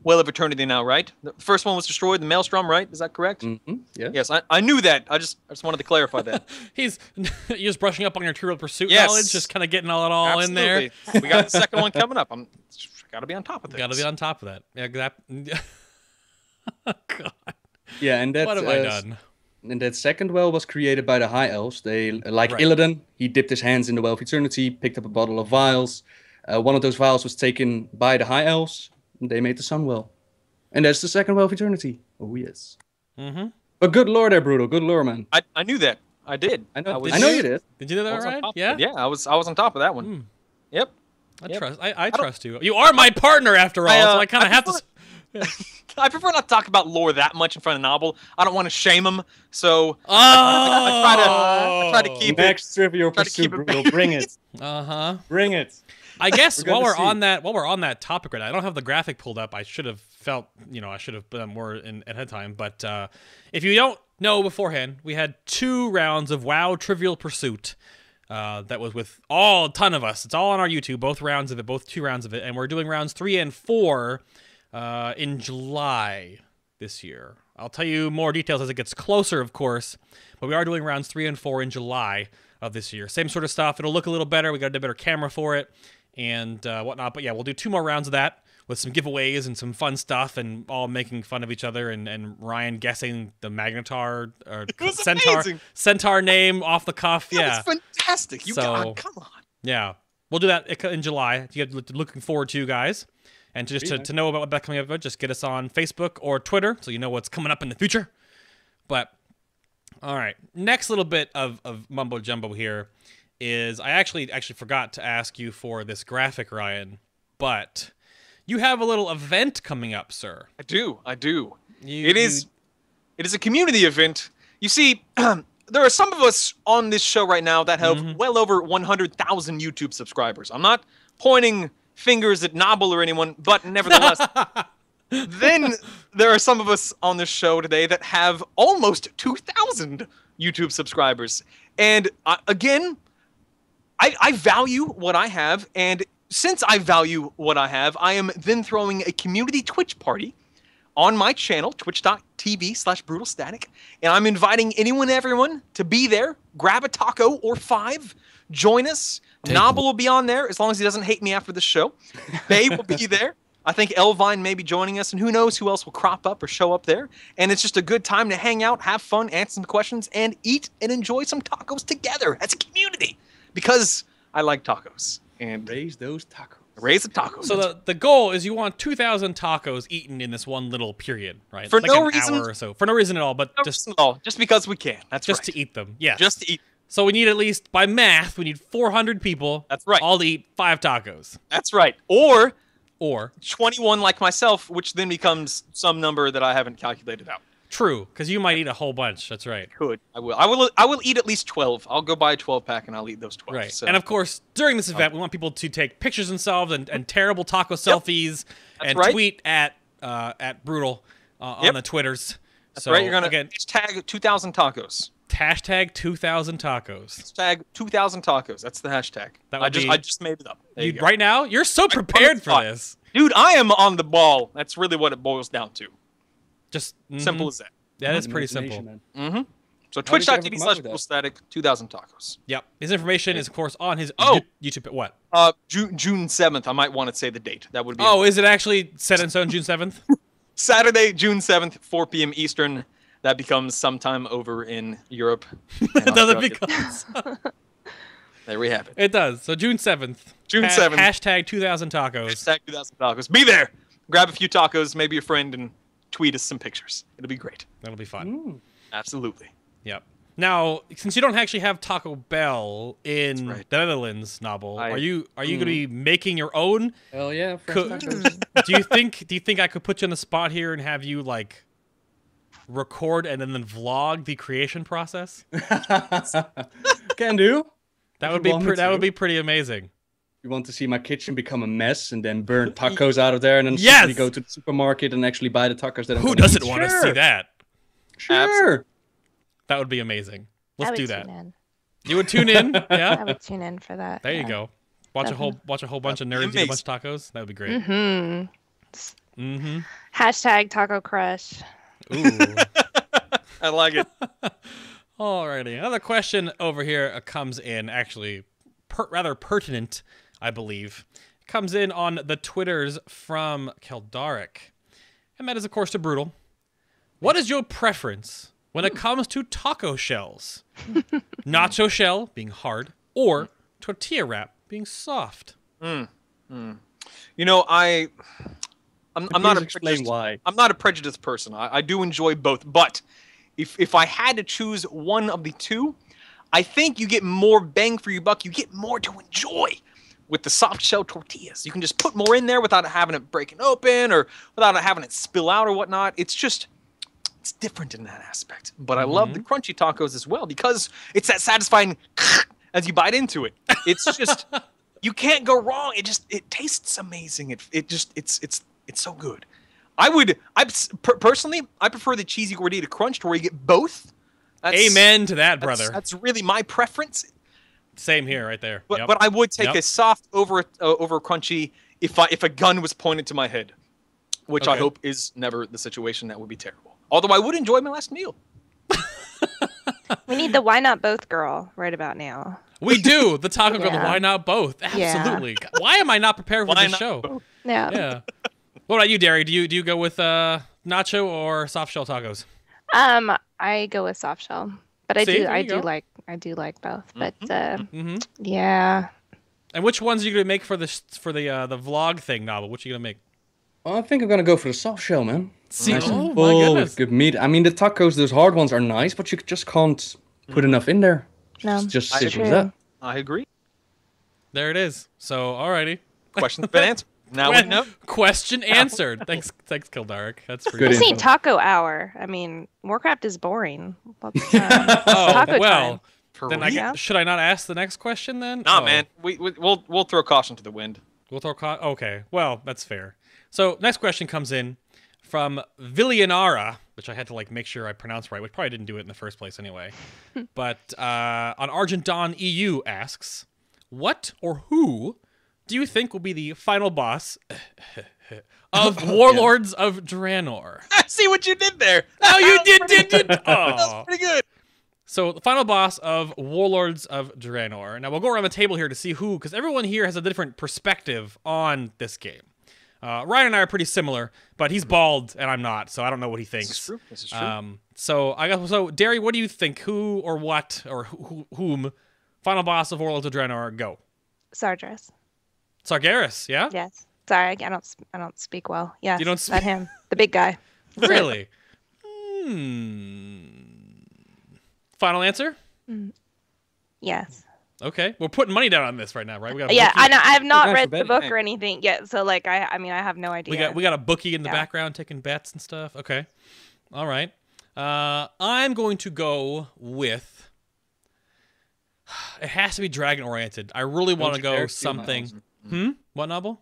Speaker 4: Well of Eternity now, right? The first one was destroyed, the Maelstrom, right? Is that correct?
Speaker 2: Yeah.
Speaker 4: Yes, I knew that. I just wanted to clarify that.
Speaker 1: You're just brushing up on your Trivial Pursuit
Speaker 4: Yes.
Speaker 1: knowledge, just kind of getting all in there.
Speaker 4: Absolutely. We got the second one coming up. I'm got to be on top of this.
Speaker 1: Got to be on top of that. Yeah, that. Oh, God.
Speaker 2: Yeah, and that,
Speaker 1: What have I done?
Speaker 2: And that second well was created by the High Elves. They, like
Speaker 1: Right.
Speaker 2: Illidan, he dipped his hands in the Well of Eternity, picked up a bottle of vials. One of those vials was taken by the High Elves, and they made the Sun Well. And that's the second Well of Eternity. Oh, yes.
Speaker 1: Mm-hmm.
Speaker 2: But good lore there, Brutal. Good lore, man.
Speaker 4: I knew that. I did.
Speaker 2: I know,
Speaker 4: was-
Speaker 2: I know you did.
Speaker 1: Did you do
Speaker 4: I
Speaker 1: that
Speaker 4: was on
Speaker 1: right?
Speaker 4: top of
Speaker 1: Yeah.
Speaker 4: it. Yeah, I was on top of that one. Yep.
Speaker 1: I trust you. You are my partner after all, so I kind of have to.
Speaker 4: I prefer not to talk about lore that much in front of Nobbel. I don't want to shame him, so
Speaker 1: Oh.
Speaker 4: I try to keep it.
Speaker 2: Next Trivial
Speaker 4: Try to
Speaker 2: Pursuit,
Speaker 4: keep it-
Speaker 2: Brutal. Bring it.
Speaker 1: Uh huh.
Speaker 2: Bring it.
Speaker 1: I guess
Speaker 2: We're
Speaker 1: while
Speaker 2: gonna
Speaker 1: we're
Speaker 2: see.
Speaker 1: on that topic right now, I don't have the graphic pulled up. I should have felt, I should have done more ahead of time. But if you don't know beforehand, we had 2 rounds of WoW Trivial Pursuit. That was with a ton of us. It's all on our YouTube, both 2 rounds of it, and we're doing rounds 3 and 4 in July this year. I'll tell you more details as it gets closer, of course, but we are doing rounds 3 and 4 in July of this year. Same sort of stuff. It'll look a little better. We got a better camera for it and whatnot. But yeah, we'll do 2 more rounds of that with some giveaways and some fun stuff and all making fun of each other and Ryan guessing the Magnetar or
Speaker 4: was
Speaker 1: Centaur
Speaker 4: amazing.
Speaker 1: Centaur name off the cuff.
Speaker 4: That
Speaker 1: Yeah.
Speaker 4: was fantastic. You
Speaker 1: So-
Speaker 4: God, come on.
Speaker 1: Yeah, we'll do that in July. You guys looking forward to, guys, and to know about what's coming up, just get us on Facebook or Twitter so you know what's coming up in the future. But all right, next little bit of mumbo jumbo here is I actually forgot to ask you for this graphic, Ryan, but you have a little event coming up, sir.
Speaker 4: I do.
Speaker 1: You-
Speaker 4: It is a community event. You see, there are some of us on this show right now that have well over 100,000 YouTube subscribers. I'm not pointing fingers at Nobbel or anyone, but nevertheless. Then there are some of us on this show today that have almost 2,000 YouTube subscribers. And again, I value what I have, and since I value what I have, I am then throwing a community Twitch party on my channel, twitch.tv/brutalstatic, and I'm inviting everyone to be there, grab a taco or 5, join us. Nobbel will be on there, as long as he doesn't hate me after the show. Bay will be there. I think Elvine may be joining us, and who knows who else will crop up or show up there. And it's just a good time to hang out, have fun, answer some questions, and eat and enjoy some tacos together as a community. Because I like tacos. And
Speaker 2: Raise those tacos.
Speaker 4: raise the tacos.
Speaker 1: So the goal is you want 2,000 tacos eaten in this one little period, right?
Speaker 4: For
Speaker 1: like
Speaker 4: no
Speaker 1: an
Speaker 4: reason-
Speaker 1: hour or so. For no reason at all, but
Speaker 4: just because we can. That's
Speaker 1: just
Speaker 4: right.
Speaker 1: to eat them. Yes.
Speaker 4: Just to eat.
Speaker 1: So we need at least, by math, we need 400 people.
Speaker 4: That's right.
Speaker 1: All to eat 5 tacos.
Speaker 4: That's right. Or
Speaker 1: Or
Speaker 4: 21 like myself, which then becomes some number that I haven't calculated out.
Speaker 1: true, because you might eat a whole bunch. That's right.
Speaker 4: Could. I will eat at least 12. I'll go buy a 12-pack and I'll eat those 12.
Speaker 1: Right.
Speaker 4: So.
Speaker 1: And of course, during this event, we want people to take pictures themselves and terrible taco selfies and
Speaker 4: right.
Speaker 1: tweet at Brutall on
Speaker 4: Yep.
Speaker 1: the Twitters.
Speaker 4: That's
Speaker 1: So
Speaker 4: right. You're gonna
Speaker 1: again,
Speaker 4: hashtag 2,000 tacos.
Speaker 1: hashtag 2,000 tacos.
Speaker 4: Hashtag 2,000 tacos. That's the hashtag.
Speaker 1: That would
Speaker 4: I
Speaker 1: be-
Speaker 4: just made it up. There you go.
Speaker 1: Right now, you're so prepared for
Speaker 4: spot.
Speaker 1: this.
Speaker 4: Dude, I am on the ball. That's really what it boils down to.
Speaker 1: Just
Speaker 4: Simple as that.
Speaker 1: That is pretty
Speaker 2: Imagination,
Speaker 1: simple.
Speaker 2: man.
Speaker 4: So
Speaker 2: How did you ever come up with
Speaker 4: twitch.tv/brutalstatic 2,000 tacos.
Speaker 1: Yep. His information is, of course, on his
Speaker 4: Oh.
Speaker 1: YouTube. What?
Speaker 4: June 7th. I might want to say the date. That would be
Speaker 1: Oh, is it actually set in stone June 7th?
Speaker 4: Saturday, June 7th, 4 p.m. Eastern. That becomes sometime over in Europe. and
Speaker 1: Does it
Speaker 4: Australia.
Speaker 1: because
Speaker 4: There we have it.
Speaker 1: It does. So June 7th.
Speaker 4: June 7th.
Speaker 1: Hashtag 2000 tacos.
Speaker 4: Hashtag 2000 tacos. Be there. Grab a few tacos, maybe a friend, and tweet us some pictures. It'll be great.
Speaker 1: That'll be fun.
Speaker 4: Absolutely.
Speaker 1: Yep. Now, since you don't actually have Taco Bell in
Speaker 4: right.
Speaker 1: the Netherlands, Nobbel, are you going to be making your own?
Speaker 2: Hell yeah.
Speaker 1: Do you think I could put you on the spot here and have you like record and then vlog the creation process?
Speaker 2: Can do.
Speaker 1: That would be pretty amazing.
Speaker 2: You want to see my kitchen become a mess and then burn tacos out of there and then
Speaker 1: Yes!
Speaker 2: suddenly go to the supermarket and actually buy the tacos that I'm
Speaker 1: Who
Speaker 2: gonna
Speaker 1: doesn't
Speaker 2: eat?
Speaker 1: want to
Speaker 2: Sure.
Speaker 1: see that?
Speaker 2: Sure.
Speaker 1: That would be amazing.
Speaker 3: I
Speaker 1: Let's
Speaker 3: would
Speaker 1: do that.
Speaker 3: tune in.
Speaker 1: You would tune in?
Speaker 3: I
Speaker 1: Yeah?
Speaker 3: would tune in for that.
Speaker 1: There you
Speaker 3: yeah.
Speaker 1: go. Watch a whole bunch of nerds eat a bunch of tacos. That would be great.
Speaker 3: Hashtag Taco Crush.
Speaker 1: Ooh.
Speaker 4: I like it.
Speaker 1: Alrighty. Another question over here comes in, actually rather pertinent, I believe. Comes in on the Twitters from Keldaric. And that is, of course, to Brutall. What is your preference when it comes to taco shells? Nacho shell being hard or tortilla wrap being soft?
Speaker 4: You know, I'm not a
Speaker 2: explain why.
Speaker 4: I'm not a prejudiced person. I do enjoy both, but if I had to choose one of the two, I think you get more bang for your buck. You get more to enjoy with the soft shell tortillas. You can just put more in there without having it breaking open or without having it spill out or whatnot. It's different in that aspect. But I love the crunchy tacos as well because it's that satisfying as you bite into it. It's just you can't go wrong. It tastes amazing. It's so good. Personally, I prefer the cheesy gordita crunch to where you get both.
Speaker 1: Amen to that, brother.
Speaker 4: That's really my preference.
Speaker 1: Same here, right there.
Speaker 4: But
Speaker 1: Yep.
Speaker 4: but I would take
Speaker 1: Yep.
Speaker 4: a soft over crunchy if a gun was pointed to my head, which I
Speaker 1: Okay.
Speaker 4: hope is never the situation. That would be terrible. Although I would enjoy my last meal.
Speaker 3: We need the why not both girl right about now.
Speaker 1: We do. The taco girl, the
Speaker 3: Yeah.
Speaker 1: why not both? Absolutely. Why am I not prepared for
Speaker 4: Why
Speaker 1: this
Speaker 4: not
Speaker 1: show?
Speaker 4: both?
Speaker 3: Yeah.
Speaker 1: Yeah. What about you, Darrie? Do you go with nacho or soft shell tacos?
Speaker 3: I go with soft shell, but I
Speaker 1: See,
Speaker 3: do
Speaker 1: there you go.
Speaker 3: like both. But
Speaker 1: Mm-hmm.
Speaker 3: yeah,
Speaker 1: And which ones are you gonna make for the vlog thing, Nobbel? What you gonna make?
Speaker 2: Well, I think I'm gonna go for the soft shell, man.
Speaker 1: See,
Speaker 2: Nice and
Speaker 1: oh my
Speaker 2: full
Speaker 1: goodness.
Speaker 2: with good meat. I mean, the tacos, those hard ones are nice, but you just can't put enough in there.
Speaker 3: no,
Speaker 2: It's just
Speaker 4: I
Speaker 2: simple as
Speaker 3: agree.
Speaker 2: that.
Speaker 4: I agree.
Speaker 1: There it is. So, alrighty.
Speaker 4: Question's been answered. Now we know.
Speaker 1: Question answered. Thanks, Keldaric. That's pretty
Speaker 2: Good
Speaker 3: I just
Speaker 2: info.
Speaker 3: need taco hour. I mean, Warcraft is boring. Let's,
Speaker 1: Oh,
Speaker 3: taco
Speaker 1: well.
Speaker 3: time.
Speaker 4: For
Speaker 1: Then
Speaker 4: real?
Speaker 1: should I not ask the next question then?
Speaker 4: Nah,
Speaker 1: Oh.
Speaker 4: man. We'll throw caution to the wind.
Speaker 1: We'll throw okay. Well, that's fair. So, next question comes in from Villianara, which I had to make sure I pronounced right, which probably didn't do it in the first place anyway. But on Argent Dawn EU asks, what or who do you think will be the final boss of Warlords of Draenor?
Speaker 4: I see what you did there.
Speaker 1: Oh, you did.
Speaker 4: That
Speaker 1: Oh.
Speaker 4: was pretty good.
Speaker 1: So, the final boss of Warlords of Draenor. Now, we'll go around the table here to see who, because everyone here has a different perspective on this game. Ryan and I are pretty similar, but he's bald and I'm not, so I don't know what he thinks.
Speaker 4: This is true.
Speaker 1: So, Darrie, what do you think? Who or what or whom final boss of Warlords of Draenor go?
Speaker 3: Sargeras.
Speaker 1: Sargeras, yeah?
Speaker 3: Yes. Sorry, I don't speak well. Yes.
Speaker 1: You don't
Speaker 3: that
Speaker 1: speak-
Speaker 3: him, the big guy.
Speaker 1: Really? Final answer?
Speaker 3: Yes.
Speaker 1: Okay. We're putting money down on this right now, right? We got a
Speaker 3: Yeah,
Speaker 1: bookie.
Speaker 3: I know. I have not
Speaker 2: Thanks
Speaker 3: read
Speaker 2: for
Speaker 3: the
Speaker 2: betting.
Speaker 3: book or anything yet, so I mean, I have no idea.
Speaker 1: We got a bookie in the
Speaker 3: Yeah.
Speaker 1: background taking bets and stuff. Okay. All right. I'm going to go with. It has to be dragon oriented. I really want to
Speaker 2: Don't you
Speaker 1: go
Speaker 2: dare steal my
Speaker 1: something.
Speaker 2: answer.
Speaker 1: What, Nobbel?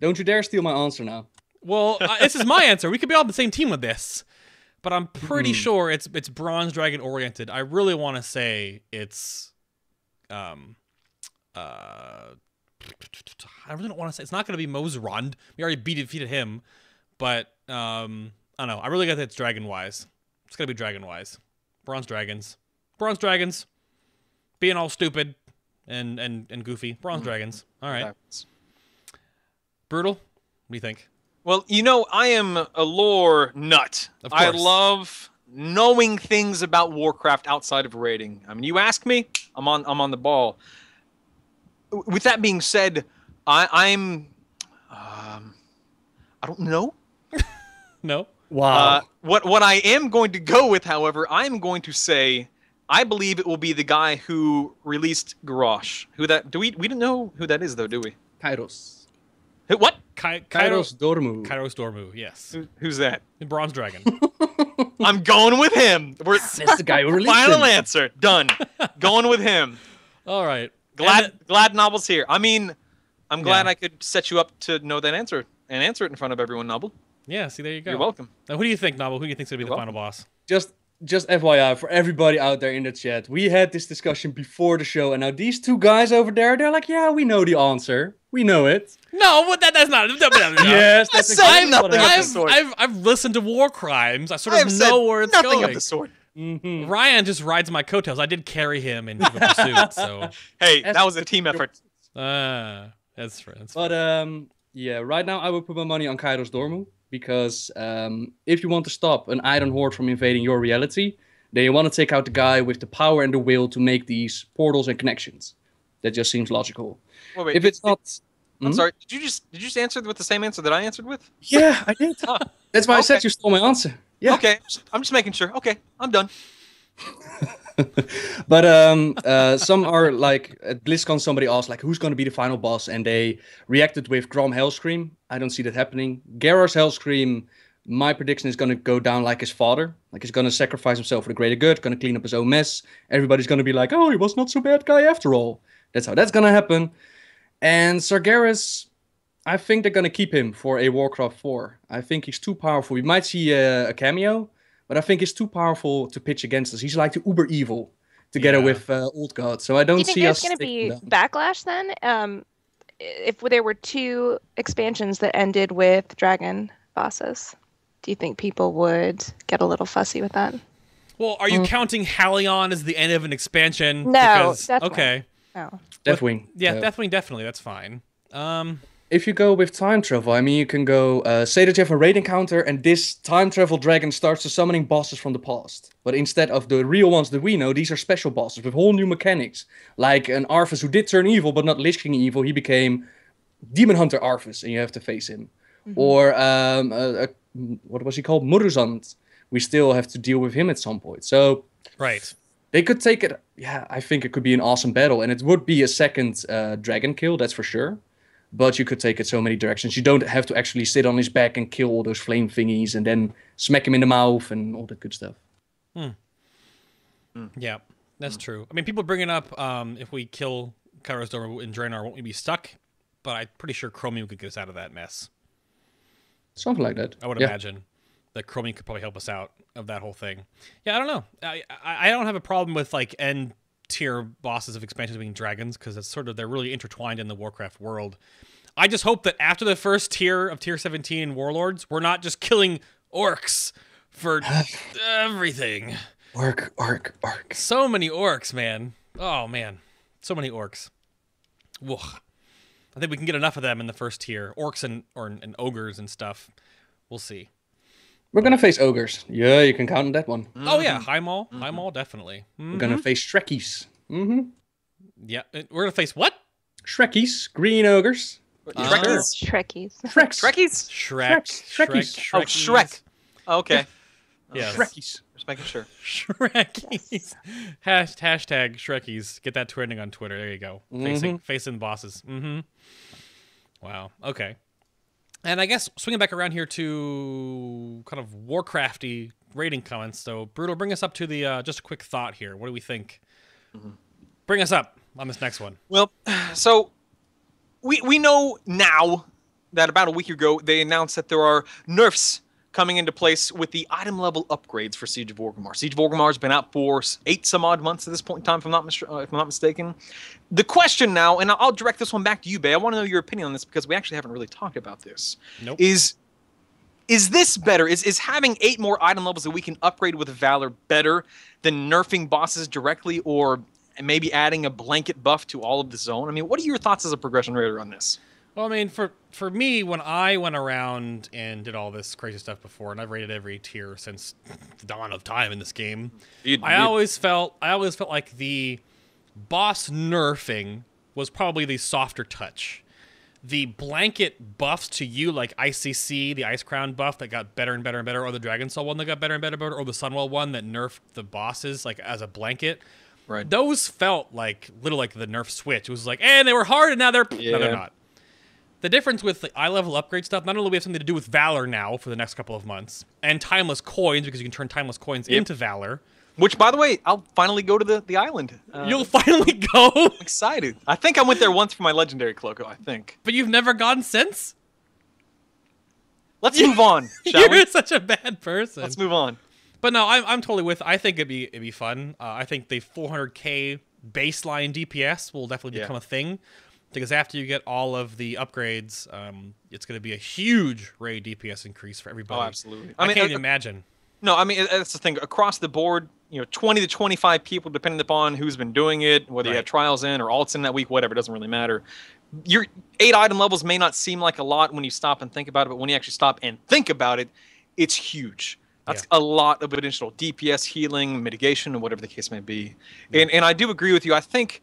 Speaker 2: Don't you dare steal my answer now.
Speaker 1: Well, this is my answer. We could be all on the same team with this, but I'm pretty sure it's bronze dragon oriented. I really want to say it's. I really don't want to say it's not going to be Mosrond. We already defeated him, but I don't know. I really got that it's dragon wise. It's gonna be dragon wise. Bronze dragons, being all stupid and goofy. Bronze dragons. All right. Brutall. What do you think?
Speaker 4: Well, you know, I am a lore nut.
Speaker 1: Of
Speaker 4: I
Speaker 1: course.
Speaker 4: love knowing things about Warcraft outside of raiding. I mean, you ask me, I'm on the ball. with that being said, I'm I don't know.
Speaker 1: No.
Speaker 2: Wow.
Speaker 4: What I am going to go with, however, I'm going to say I believe it will be the guy who released Garrosh. Who that? We didn't know who that is though, do we?
Speaker 2: Kairos.
Speaker 4: Who, what?
Speaker 2: Kairos Dormu.
Speaker 1: Kairos Dormu, yes.
Speaker 4: Who's that?
Speaker 1: The Bronze Dragon.
Speaker 4: I'm going with him.
Speaker 2: That's the guy who released
Speaker 4: Final
Speaker 2: him.
Speaker 4: answer. Done. Going with him.
Speaker 1: All right.
Speaker 4: Glad Nobbel's here. I mean, I'm glad
Speaker 1: Yeah.
Speaker 4: I could set you up to know that answer and answer it in front of everyone, Nobbel.
Speaker 1: Yeah, see, there you go.
Speaker 4: You're welcome.
Speaker 1: Now, who do you think, Nobbel? Who do you think's going to be the final boss?
Speaker 2: Just FYI for everybody out there in the chat, we had this discussion before the show, and now these two guys over there, they're like, yeah, we know the answer. We know it.
Speaker 1: No, but that's not.
Speaker 2: Yes, that's
Speaker 4: said
Speaker 2: exactly
Speaker 4: nothing
Speaker 2: what
Speaker 4: of
Speaker 2: happened.
Speaker 4: the sort.
Speaker 1: I've listened to War Crimes. I sort
Speaker 4: I
Speaker 1: of
Speaker 4: have
Speaker 1: know
Speaker 4: said
Speaker 1: where it's
Speaker 4: nothing
Speaker 1: going.
Speaker 4: of the sort.
Speaker 1: Ryan just rides my coattails. I did carry him in Viva Pursuit, so.
Speaker 4: Hey, that was a team effort.
Speaker 1: That's fair.
Speaker 2: But yeah, right now I would put my money on Kairos Dormu, because if you want to stop an Iron Horde from invading your reality, then you want to take out the guy with the power and the will to make these portals and connections. That just seems logical.
Speaker 4: Wait,
Speaker 2: If it's not...
Speaker 4: I'm sorry. Did you just answer with the same answer that I answered with?
Speaker 2: Yeah, I did. That's why I said
Speaker 4: Okay.
Speaker 2: you stole my answer. Yeah.
Speaker 4: Okay, I'm just making sure. Okay, I'm done.
Speaker 2: But some are like, at BlizzCon somebody asked like, who's going to be the final boss? And they reacted with Grom Hellscream. I don't see that happening. Garrosh Hellscream, my prediction is going to go down like his father. Like he's going to sacrifice himself for the greater good, going to clean up his own mess. Everybody's going to be like, oh, he was not so bad guy after all. That's how that's going to happen. And Sargeras, I think they're going to keep him for a Warcraft 4. I think he's too powerful. We might see a cameo, but I think he's too powerful to pitch against us. He's like the uber evil together with Old God. So I don't
Speaker 3: Do you think
Speaker 2: see
Speaker 3: there's
Speaker 2: us
Speaker 3: going to
Speaker 2: sticking
Speaker 3: be
Speaker 2: down.
Speaker 3: backlash then? If there were 2 expansions that ended with dragon bosses, do you think people would get a little fussy with that?
Speaker 1: Well, are you counting Halion as the end of an expansion?
Speaker 3: No,
Speaker 1: Because,
Speaker 3: Deathwing.
Speaker 1: okay.
Speaker 3: No.
Speaker 2: Deathwing.
Speaker 1: Yeah, definitely. That's fine.
Speaker 2: If you go with time travel, I mean, you can go, say that you have a raid encounter and this time travel dragon starts to summoning bosses from the past. But instead of the real ones that we know, these are special bosses with whole new mechanics. Like an Arthas who did turn evil, but not Lich King evil. He became Demon Hunter Arthas, and you have to face him. Or, what was he called? Muruzand. We still have to deal with him at some point. So,
Speaker 1: Right.
Speaker 2: they could take it. Yeah, I think it could be an awesome battle. And it would be a second dragon kill, that's for sure. But you could take it so many directions. You don't have to actually sit on his back and kill all those flame thingies and then smack him in the mouth and all that good stuff.
Speaker 1: Yeah, that's true. I mean, people bringing up if we kill Kairos Dormu in Draenor, won't we be stuck? But I'm pretty sure Chromium could get us out of that mess.
Speaker 2: Something like that.
Speaker 1: I would
Speaker 2: Yeah.
Speaker 1: imagine that Chromium could probably help us out of that whole thing. Yeah, I don't know. I don't have a problem with like end tier bosses of expansions being dragons because it's sort of they're really intertwined in the Warcraft world. I just hope that after the first tier of tier 17 in Warlords, we're not just killing orcs for everything.
Speaker 2: Orc.
Speaker 1: So many orcs, man. Oh man, so many orcs. Whoa. I think we can get enough of them in the first tier. Orcs and ogres and stuff. We'll see.
Speaker 2: We're gonna face ogres. Yeah, you can count on that one.
Speaker 1: Oh yeah, High Maul. High Maul, definitely.
Speaker 2: We're gonna face Shrekkies.
Speaker 1: Yeah, we're gonna face what?
Speaker 2: Shrekkies, green ogres.
Speaker 4: Trekkies?
Speaker 3: Trekkies.
Speaker 2: Shreks.
Speaker 4: Trekkies?
Speaker 2: Shrekkies.
Speaker 4: Oh, Shrek. Okay.
Speaker 1: Yes.
Speaker 2: Shrekkies.
Speaker 4: Just making sure.
Speaker 1: Shrekkies. Hashtag Shrekkies. Get that trending on Twitter. There you go. Facing bosses. Wow. Okay. And I guess swinging back around here to kind of Warcrafty rating comments. So, Brutal, bring us up to the just a quick thought here. What do we think? Bring us up on this next one.
Speaker 4: Well, so we know now that about a week ago they announced that there are nerfs coming into place with the item level upgrades for Siege of Orgrimmar. Siege of Orgrimmar has been out for 8 some odd months at this point in time, if I'm not mistaken. The question now, and I'll direct this one back to you, Bay. I want to know your opinion on this because we actually haven't really talked about this.
Speaker 1: Nope.
Speaker 4: Is this better? Is having 8 more item levels that we can upgrade with Valor better than nerfing bosses directly, or maybe adding a blanket buff to all of the zone? I mean, what are your thoughts as a progression raider on this?
Speaker 1: Well, I mean, for me, when I went around and did all this crazy stuff before, and I've rated every tier since the dawn of time in this game, I always felt like the boss nerfing was probably the softer touch. The blanket buffs to you, like ICC, the Ice Crown buff that got better and better and better, or the Dragon Soul one that got better and better and better, or the Sunwell one that nerfed the bosses like as a blanket.
Speaker 4: Right.
Speaker 1: Those felt like little like the nerf switch. It was like, and they were hard, and now they're no, they're not. The difference with the eye level upgrade stuff, not only do we have something to do with Valor now for the next couple of months, and Timeless Coins, because you can turn Timeless Coins into Valor.
Speaker 4: Which, by the way, I'll finally go to the island.
Speaker 1: You'll finally go?
Speaker 4: I'm excited. I think I went there once for my Legendary Cloak, I think.
Speaker 1: But you've never gone since?
Speaker 4: Let's move on, shall we?
Speaker 1: You're such a bad person.
Speaker 4: Let's move on.
Speaker 1: But no, I'm totally with. I think it'd be fun. I think the 400k baseline DPS will definitely become a thing, because after you get all of the upgrades, it's going to be a huge raid DPS increase for everybody.
Speaker 4: Oh, absolutely.
Speaker 1: I can't even imagine.
Speaker 4: No, I mean, that's the thing. Across the board, 20 to 25 people, depending upon who's been doing it, whether you have trials in or alts in that week, whatever, it doesn't really matter. Your 8 item levels may not seem like a lot when you stop and think about it, but when you actually stop and think about it, it's huge. That's a lot of additional DPS, healing, mitigation, or whatever the case may be. And I do agree with you. I think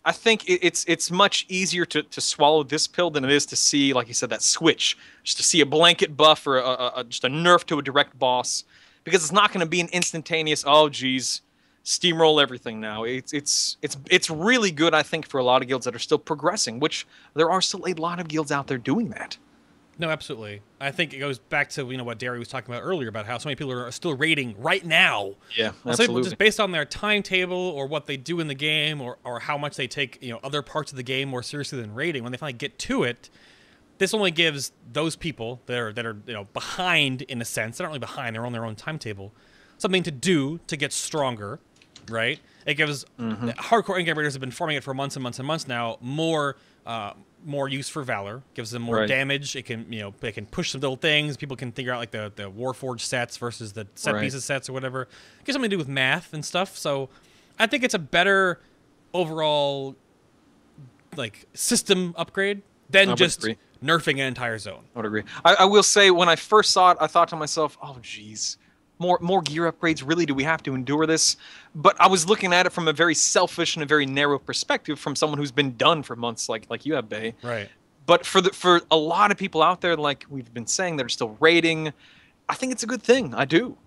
Speaker 4: it's much easier to swallow this pill than it is to see, like you said, that switch. Just to see a blanket buff or just a nerf to a direct boss. Because it's not going to be an instantaneous, oh, geez, steamroll everything now. It's really good, I think, for a lot of guilds that are still progressing, which there are still a lot of guilds out there doing that.
Speaker 1: No, absolutely. I think it goes back to what Darrie was talking about earlier about how so many people are still raiding right now.
Speaker 4: Yeah,
Speaker 1: absolutely. Some people just based on their timetable or what they do in the game or how much they take other parts of the game more seriously than raiding. When they finally get to it, this only gives those people that are behind in a sense. They're not really behind; they're on their own timetable. Something to do to get stronger, right? It gives hardcore in-game raiders have been farming it for months and months and months now. More use for Valor, gives them more damage. It can they can push some little things. People can figure out like the Warforged sets versus the set pieces sets or whatever. It gives something to do with math and stuff. So I think it's a better overall like system upgrade than just nerfing an entire zone.
Speaker 4: I would agree. I will say, when I first saw it, I thought to myself, oh, geez, more gear upgrades? Really, do we have to endure this? But I was looking at it from a very selfish and a very narrow perspective from someone who's been done for months like you have, Bay.
Speaker 1: Right.
Speaker 4: But for a lot of people out there, like we've been saying, that are still raiding, I think it's a good thing. I do.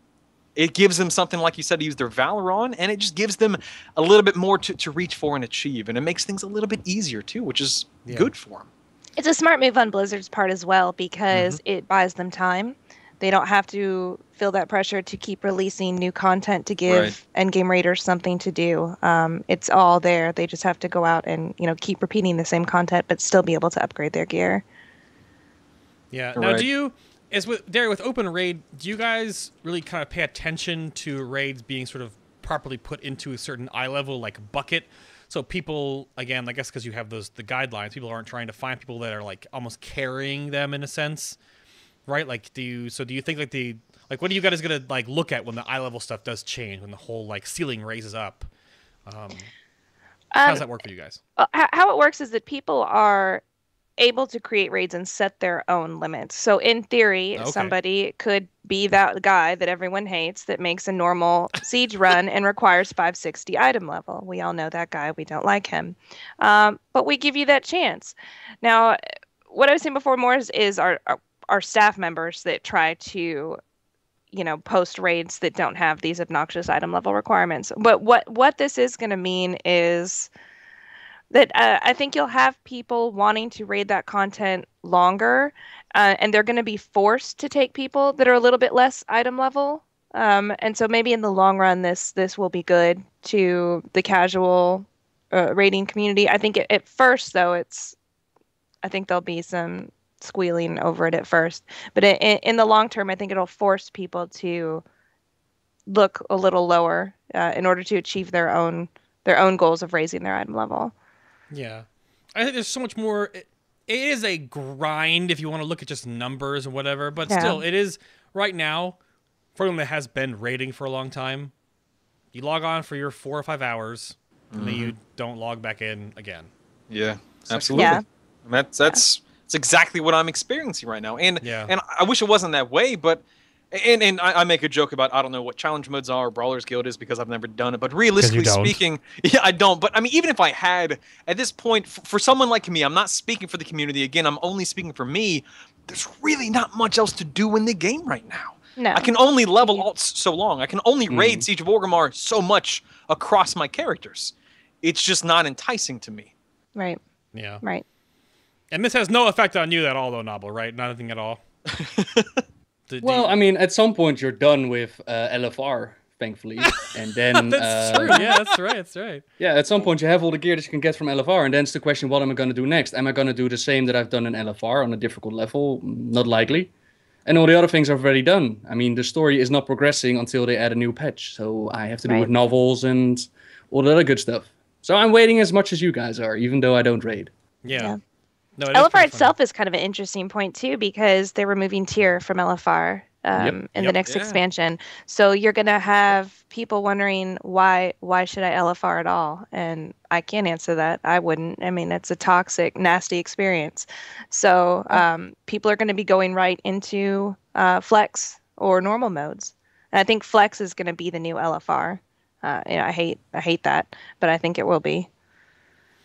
Speaker 4: It gives them something, like you said, to use their Valor on, and it just gives them a little bit more to reach for and achieve. And it makes things a little bit easier, too, which is good for them.
Speaker 3: It's a smart move on Blizzard's part as well, because it buys them time. They don't have to feel that pressure to keep releasing new content to give endgame raiders something to do. It's all there. They just have to go out and keep repeating the same content, but still be able to upgrade their gear.
Speaker 1: Yeah. Now, do you, Darrie, with OpenRaid, do you guys really kind of pay attention to raids being sort of properly put into a certain eye level, like bucket? So people, again, I guess because you have the guidelines, people aren't trying to find people that are like almost carrying them in a sense, right? Like, do you think like what are you guys gonna like look at when the eye level stuff does change, when the whole like ceiling raises up? How does that work for you guys?
Speaker 3: How it works is that people are able to create raids and set their own limits. So in theory, somebody could be that guy that everyone hates that makes a normal siege run and requires 560 item level. We all know that guy. We don't like him. But we give you that chance. Now, what I was saying before more is our staff members that try to post raids that don't have these obnoxious item level requirements. But what this is going to mean is that I think you'll have people wanting to raid that content longer, and they're going to be forced to take people that are a little bit less item level. And so maybe in the long run, this will be good to the casual raiding community. I think at first, though, I think there'll be some squealing over it at first. But in the long term, I think it'll force people to look a little lower in order to achieve their own goals of raising their item level.
Speaker 1: Yeah. I think there's so much more. It is a grind if you want to look at just numbers and whatever, but still, it is right now, for anyone that has been raiding for a long time, you log on for your 4 or 5 hours, and then you don't log back in again.
Speaker 4: Yeah, absolutely. Yeah. That's exactly what I'm experiencing right now. And I wish it wasn't that way, but And I make a joke about I don't know what challenge modes are or Brawler's Guild is because I've never done it. But realistically speaking, yeah, I don't. But I mean, even if I had, at this point, for someone like me, I'm not speaking for the community. Again, I'm only speaking for me. There's really not much else to do in the game right now.
Speaker 3: No.
Speaker 4: I can only level alts so long. I can only raid Siege of Orgrimmar so much across my characters. It's just not enticing to me.
Speaker 3: Right.
Speaker 1: Yeah.
Speaker 3: Right.
Speaker 1: And this has no effect on you at all, though, Nobbel, right? Nothing at all.
Speaker 2: Well, I mean, at some point you're done with LFR, thankfully, and then
Speaker 1: that's true. Yeah, that's right. That's right.
Speaker 2: Yeah, at some point you have all the gear that you can get from LFR, and then it's the question: what am I going to do next? Am I going to do the same that I've done in LFR on a difficult level? Not likely. And all the other things I've already done. I mean, the story is not progressing until they add a new patch, so I have to do with novels and all the other good stuff. So I'm waiting as much as you guys are, even though I don't raid.
Speaker 1: Yeah. No,
Speaker 3: LFR itself is kind of an interesting point too, because they're removing tier from LFR in the next expansion. So you're going to have people wondering why should I LFR at all? And I can't answer that. I wouldn't. I mean, it's a toxic, nasty experience. So people are going to be going right into flex or normal modes. And I think flex is going to be the new LFR. I hate that, but I think it will be.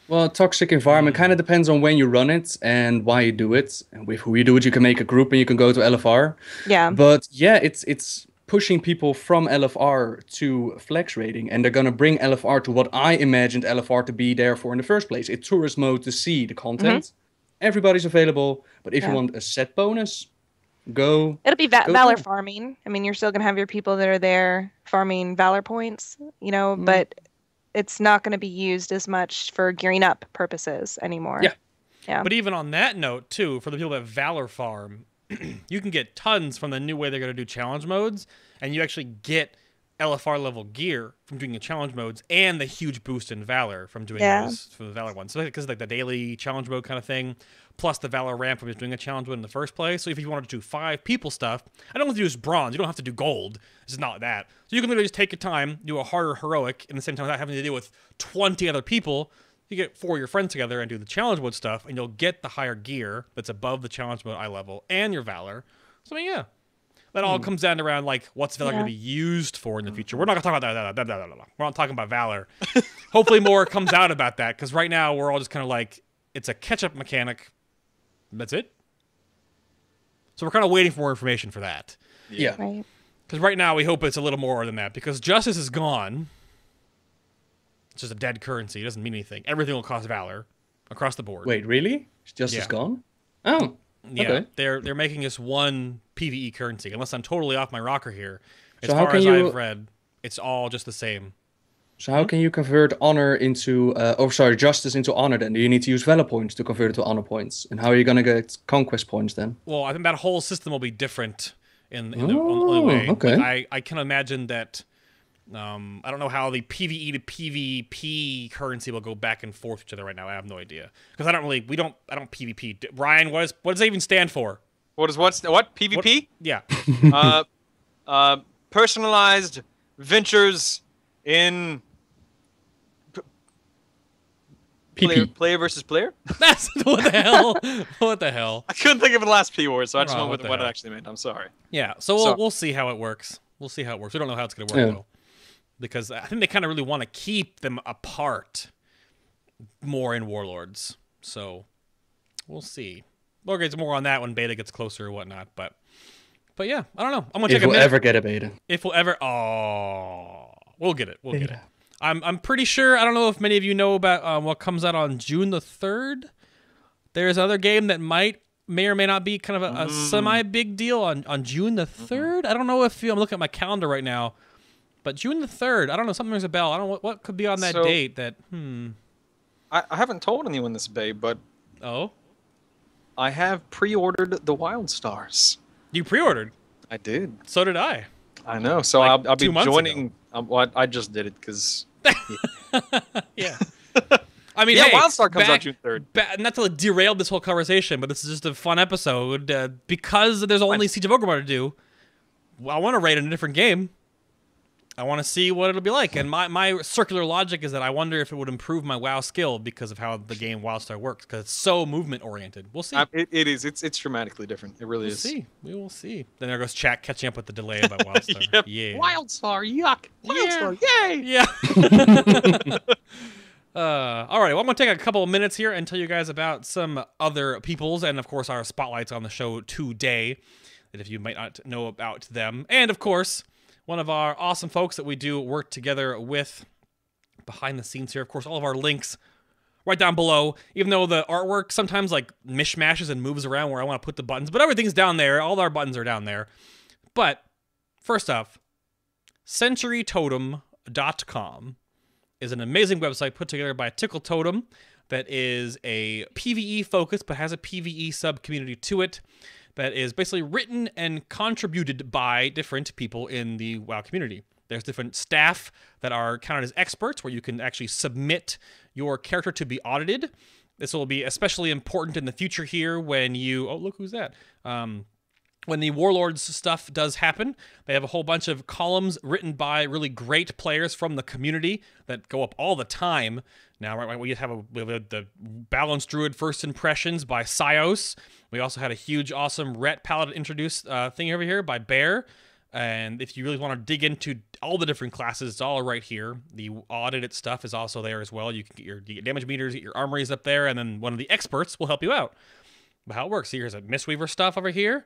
Speaker 2: Well, a toxic environment kind of depends on when you run it and why you do it. And with who you do it, you can make a group and you can go to LFR.
Speaker 3: Yeah.
Speaker 2: But yeah, it's pushing people from LFR to flex raiding. And they're going to bring LFR to what I imagined LFR to be there for in the first place. A tourist mode to see the content. Everybody's available. But if you want a set bonus, go.
Speaker 3: It'll be Valor farming. I mean, you're still going to have your people that are there farming Valor points, but it's not going to be used as much for gearing up purposes anymore. Yeah.
Speaker 1: But even on that note, too, for the people that Valor farm, you can get tons from the new way they're going to do challenge modes, and you actually get LFR level gear from doing the challenge modes and the huge boost in Valor from doing those for the Valor ones. So because like the daily challenge mode kind of thing, plus the Valor ramp from just doing a challenge mode in the first place. So if you wanted to do 5 people stuff, I don't have to use bronze. You don't have to do gold. It's not that. So you can literally just take your time, do a harder heroic, and at the same time without having to deal with 20 other people. You get 4 of your friends together and do the challenge mode stuff, and you'll get the higher gear that's above the challenge mode eye level and your Valor. So I mean, yeah. That all comes down to around, like, what's Valor going to be used for in the future. We're not going to talk about that. We're not talking about Valor. Hopefully more comes out about that, because right now we're all just kind of like, it's a catch-up mechanic. That's it. So we're kind of waiting for more information for that.
Speaker 2: Yeah.
Speaker 3: Right.
Speaker 1: Because right now we hope it's a little more than that, because Justice is gone. It's just a dead currency. It doesn't mean anything. Everything will cost Valor across the board.
Speaker 2: Wait, really? Justice gone? Oh.
Speaker 1: Yeah,
Speaker 2: okay.
Speaker 1: They're making us one PvE currency. Unless I'm totally off my rocker here. As
Speaker 2: So how
Speaker 1: far
Speaker 2: can
Speaker 1: as
Speaker 2: you-
Speaker 1: I've read, it's all just the same.
Speaker 2: So how can you convert honor into, justice into honor then? Do you need to use valor points to convert it to honor points? And how are you going to get conquest points then?
Speaker 1: Well, I think that whole system will be different in the only way.
Speaker 2: Okay.
Speaker 1: Like, I can imagine that. I don't know how the PvE to PvP currency will go back and forth with each other right now. I have no idea because I don't PvP. Ryan, what does that even stand for?
Speaker 4: What PvP?
Speaker 1: Yeah.
Speaker 4: Personalized ventures in player versus player.
Speaker 1: That's what the hell? What the hell?
Speaker 4: I couldn't think of the last P word, so I just
Speaker 1: Right,
Speaker 4: went
Speaker 1: what
Speaker 4: with
Speaker 1: the
Speaker 4: what it
Speaker 1: hell?
Speaker 4: actually meant. I'm sorry.
Speaker 1: Yeah. So we'll see how it works. We'll see how it works. We don't know how it's going to work though, because I think they kind of really want to keep them apart more in Warlords. So we'll see. Warlords more on that when beta gets closer or whatnot. But yeah, I don't know. I'm gonna take
Speaker 2: If
Speaker 1: a
Speaker 2: we'll
Speaker 1: minute.
Speaker 2: ever get a beta.
Speaker 1: If we'll ever, we'll get it. We'll get it. I'm pretty sure. I don't know if many of you know about what comes out on June the 3rd. There's another game that may or may not be kind of a semi big deal on June the 3rd. I don't know if I'm looking at my calendar right now, but June the 3rd. I don't know. Something rings a bell. I don't know what could be on that date. That
Speaker 4: I haven't told anyone this, babe, but I have pre-ordered the Wild Stars.
Speaker 1: You pre-ordered.
Speaker 4: I did.
Speaker 1: So did I.
Speaker 4: I know. So
Speaker 1: Like
Speaker 4: I'll be
Speaker 1: 2 months
Speaker 4: joining. Well, I just did it because.
Speaker 1: Yeah. I mean,
Speaker 4: Yeah,
Speaker 1: hey,
Speaker 4: Wildstar comes out June 3rd.
Speaker 1: Not to derail this whole conversation, but this is just a fun episode because there's only Siege of Orgrimmar to do. Well, I want to raid in a different game. I want to see what it'll be like. And my circular logic is that I wonder if it would improve my WoW skill because of how the game WildStar works, because it's so movement-oriented. We'll see.
Speaker 4: It is. It's dramatically different. It really is.
Speaker 1: We'll see. We will see. Then there goes chat catching up with the delay about WildStar.
Speaker 4: Yep.
Speaker 1: Yeah.
Speaker 4: WildStar, yuck. WildStar, yay!
Speaker 1: Yeah. All right, well, I'm going to take a couple of minutes here and tell you guys about some other people's and, of course, our spotlights on the show today, that if you might not know about them. And, of course, one of our awesome folks that we do work together with behind the scenes here. Of course, all of our links right down below, even though the artwork sometimes, like, mishmashes and moves around where I want to put the buttons. But everything's down there. All our buttons are down there. But, first off, CenturyTotem.com is an amazing website put together by Tickle Totem that is a PvE focus but has a PvE sub-community to it that is basically written and contributed by different people in the WoW community. There's different staff that are counted as experts where you can actually submit your character to be audited. This will be especially important in the future here when you... Oh, look who's that. When the Warlords stuff does happen, they have a whole bunch of columns written by really great players from the community that go up all the time. Now, right, we have the Balance Druid First Impressions by Sios. We also had a huge, awesome Ret Paladin introduced thing over here by Bear. And if you really want to dig into all the different classes, it's all right here. The audited stuff is also there as well. You can get your damage meters, get your armories up there, and then one of the experts will help you out. But how it works, here's a Mistweaver stuff over here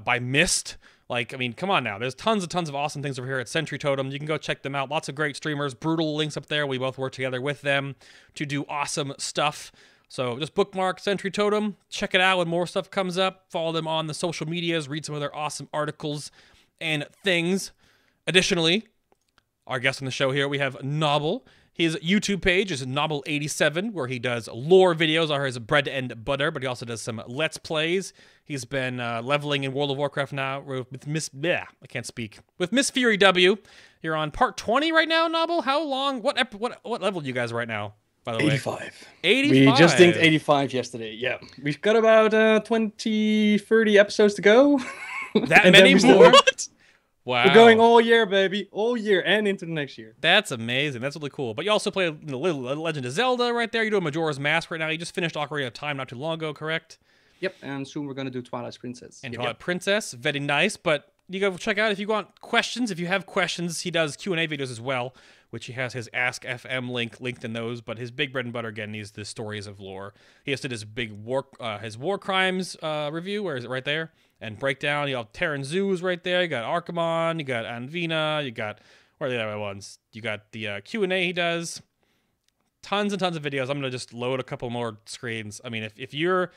Speaker 1: by Mist. Like, I mean, come on now. There's tons of awesome things over here at Sentry Totem. You can go check them out. Lots of great streamers. Brutall links up there. We both work together with them to do awesome stuff. So just bookmark Sentry Totem. Check it out when more stuff comes up. Follow them on the social medias. Read some of their awesome articles and things. Additionally, our guest on the show here, we have Nobbel. His YouTube page is Nobbel87, where he does lore videos, are his bread and butter, but he also does some Let's Plays. He's been leveling in World of Warcraft now with Miss Fury W. You're on part 20 right now, Nobbel. How long? What level are you guys right now, by the way?
Speaker 2: 85.
Speaker 1: 85.
Speaker 2: We just inked 85 yesterday, yeah. We've got about 20, 30 episodes to go.
Speaker 1: That many more?
Speaker 4: What?
Speaker 1: Wow.
Speaker 2: We're going all year, baby. All year and into the next year.
Speaker 1: That's amazing. That's really cool. But you also play Legend of Zelda right there. You're doing Majora's Mask right now. You just finished Ocarina of Time not too long ago, correct?
Speaker 2: Yep, and soon we're going to do Twilight Princess.
Speaker 1: And Twilight Princess. Very nice. But you go check out if you want questions. If you have questions, he does Q&A videos as well, which he has his Ask FM link linked in those. But his big bread and butter, again, is the stories of lore. He just did his big war crimes review. Where is it? Right there. And breakdown. You have Terran Zoos right there. You got Archimon. You got Anvina. You got... Where are the other ones? You got the Q&A he does. Tons and tons of videos. I'm going to just load a couple more screens. I mean, if you're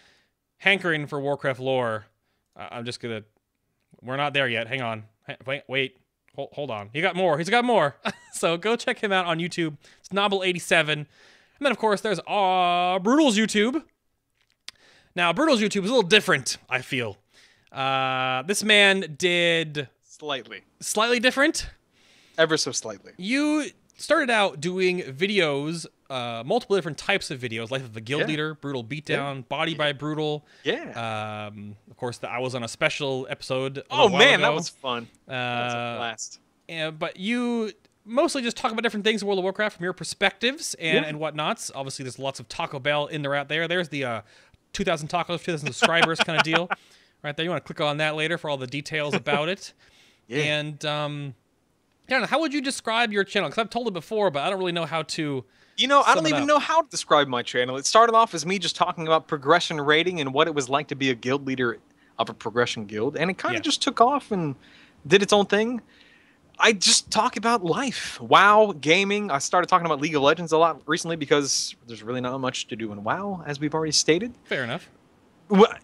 Speaker 1: hankering for Warcraft lore, I'm just going to... We're not there yet. Hang on. Wait. Hold on. He got more. He's got more. So go check him out on YouTube. It's Nobbel87. And then, of course, there's Brutall's YouTube. Now, Brutall's YouTube is a little different, I feel. This man did... Slightly different?
Speaker 4: Ever so slightly.
Speaker 1: You started out doing videos, multiple different types of videos. Life of a Guild Leader, Brutal Beatdown, Body by Brutall.
Speaker 4: Yeah.
Speaker 1: Of course, I was on a special episode
Speaker 4: Oh, man,
Speaker 1: ago.
Speaker 4: that was fun. That was a blast.
Speaker 1: But you mostly just talk about different things in World of Warcraft from your perspectives and whatnots. Obviously, there's lots of Taco Bell in there out there. There's the 2,000 tacos, 2,000 subscribers kind of deal. Right there. You want to click on that later for all the details about it.
Speaker 4: Yeah.
Speaker 1: And, how would you describe your channel? Because I've told it before, but I don't really know how to...
Speaker 4: You know, I don't even know how to describe my channel. It started off as me just talking about progression rating and what it was like to be a guild leader of a progression guild. And it kind of just took off and did its own thing. I just talk about life, WoW, gaming. I started talking about League of Legends a lot recently because there's really not much to do in WoW, as we've already stated.
Speaker 1: Fair enough.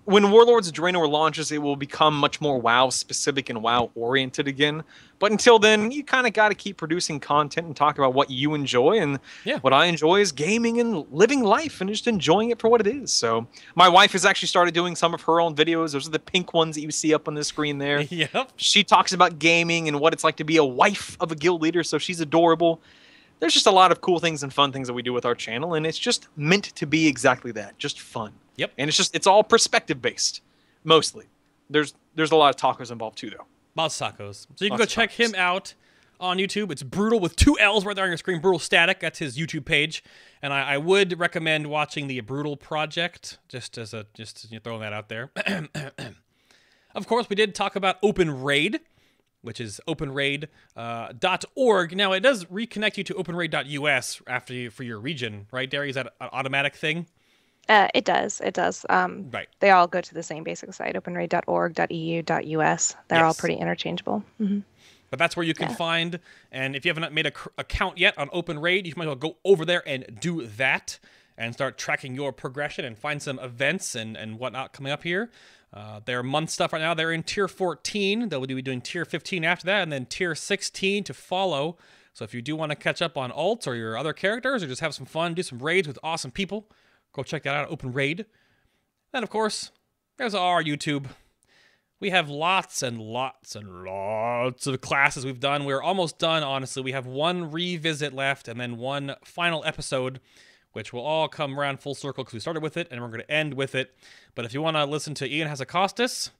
Speaker 4: When Warlords of Draenor launches, it will become much more WoW-specific and WoW-oriented again. But until then, you kind of got to keep producing content and talk about what you enjoy. And what I enjoy is gaming and living life and just enjoying it for what it is. So my wife has actually started doing some of her own videos. Those are the pink ones that you see up on the screen there.
Speaker 1: Yep.
Speaker 4: She talks about gaming and what it's like to be a wife of a guild leader, so she's adorable. There's just a lot of cool things and fun things that we do with our channel, and it's just meant to be exactly that, just fun.
Speaker 1: Yep.
Speaker 4: And it's all perspective based, mostly. There's a lot of tacos involved too, though.
Speaker 1: Lots of tacos. So you can go check him out on YouTube. It's Brutall with 2 L's right there on your screen. Brutall Static. That's his YouTube page. And I would recommend watching the Brutall Project, just throwing that out there. Of course, we did talk about OpenRaid, which is openraid.org. Now, it does reconnect you to openraid.us for your region, right, Darrie? Is that an automatic thing?
Speaker 3: It does.
Speaker 1: Right.
Speaker 3: They all go to the same basic site, openraid.org.eu.us. They're all pretty interchangeable. Mm-hmm.
Speaker 1: But that's where you can find, and if you haven't made an account yet on OpenRaid, you might as well go over there and do that and start tracking your progression and find some events and whatnot coming up here. Their month stuff right now, they're in Tier 14. They'll be doing Tier 15 after that, and then Tier 16 to follow. So if you do want to catch up on alts or your other characters or just have some fun, do some raids with awesome people, go check that out at OpenRaid. And of course, there's our YouTube. We have lots and lots and lots of classes we've done. We're almost done, honestly. We have 1 revisit left and then 1 final episode, which will all come around full circle because we started with it and we're going to end with it. But if you want to listen to Ian Hazacostas,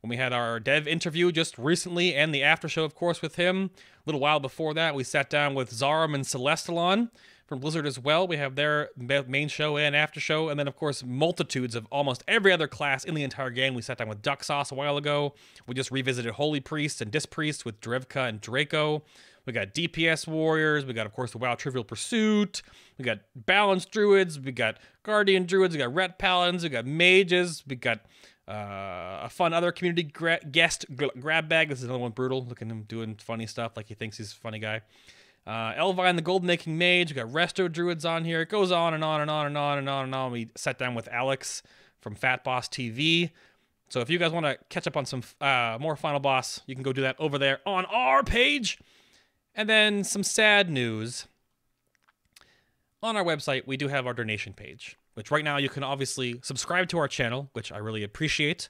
Speaker 1: when we had our dev interview just recently and the after show, of course, with him, a little while before that, we sat down with Zarum and Celestalon from Blizzard as well. We have their main show and after show, and then of course multitudes of almost every other class in the entire game. We sat down with Duck Sauce a while ago. We just revisited Holy Priests and Dispriests with Drevka and Draco. We got DPS warriors. We got, of course, the WoW Trivial Pursuit. We got balanced druids. We got guardian druids. We got ret paladins. We got mages. We got a fun other community guest grab bag. This is another one, Brutall. Look at him doing funny stuff like he thinks he's a funny guy. Elvine the Gold Making Mage. We got Resto Druids on here. It goes on and on and on and on and on and on. We sat down with Alex from FinalBossTV. So if you guys want to catch up on some more Final Boss, you can go do that over there on our page. And then some sad news. On our website, we do have our donation page, which right now you can obviously subscribe to our channel, which I really appreciate.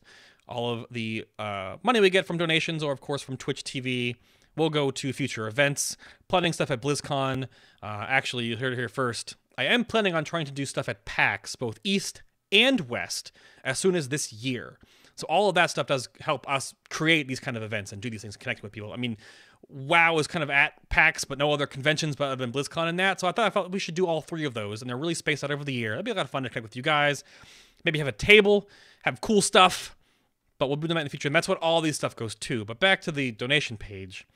Speaker 1: All of the money we get from donations or, of course, from Twitch TV will go to future events, planning stuff at BlizzCon. Actually, you heard it here first. I am planning on trying to do stuff at PAX, both East and West, as soon as this year. So all of that stuff does help us create these kind of events and do these things, connect with people. I mean, WoW is kind of at PAX, but no other conventions but other than BlizzCon and that. So I felt we should do all 3 of those, and they're really spaced out over the year. It'd be a lot of fun to connect with you guys. Maybe have a table, have cool stuff, but we'll do that in the future. And that's what all these stuff goes to. But back to the donation page.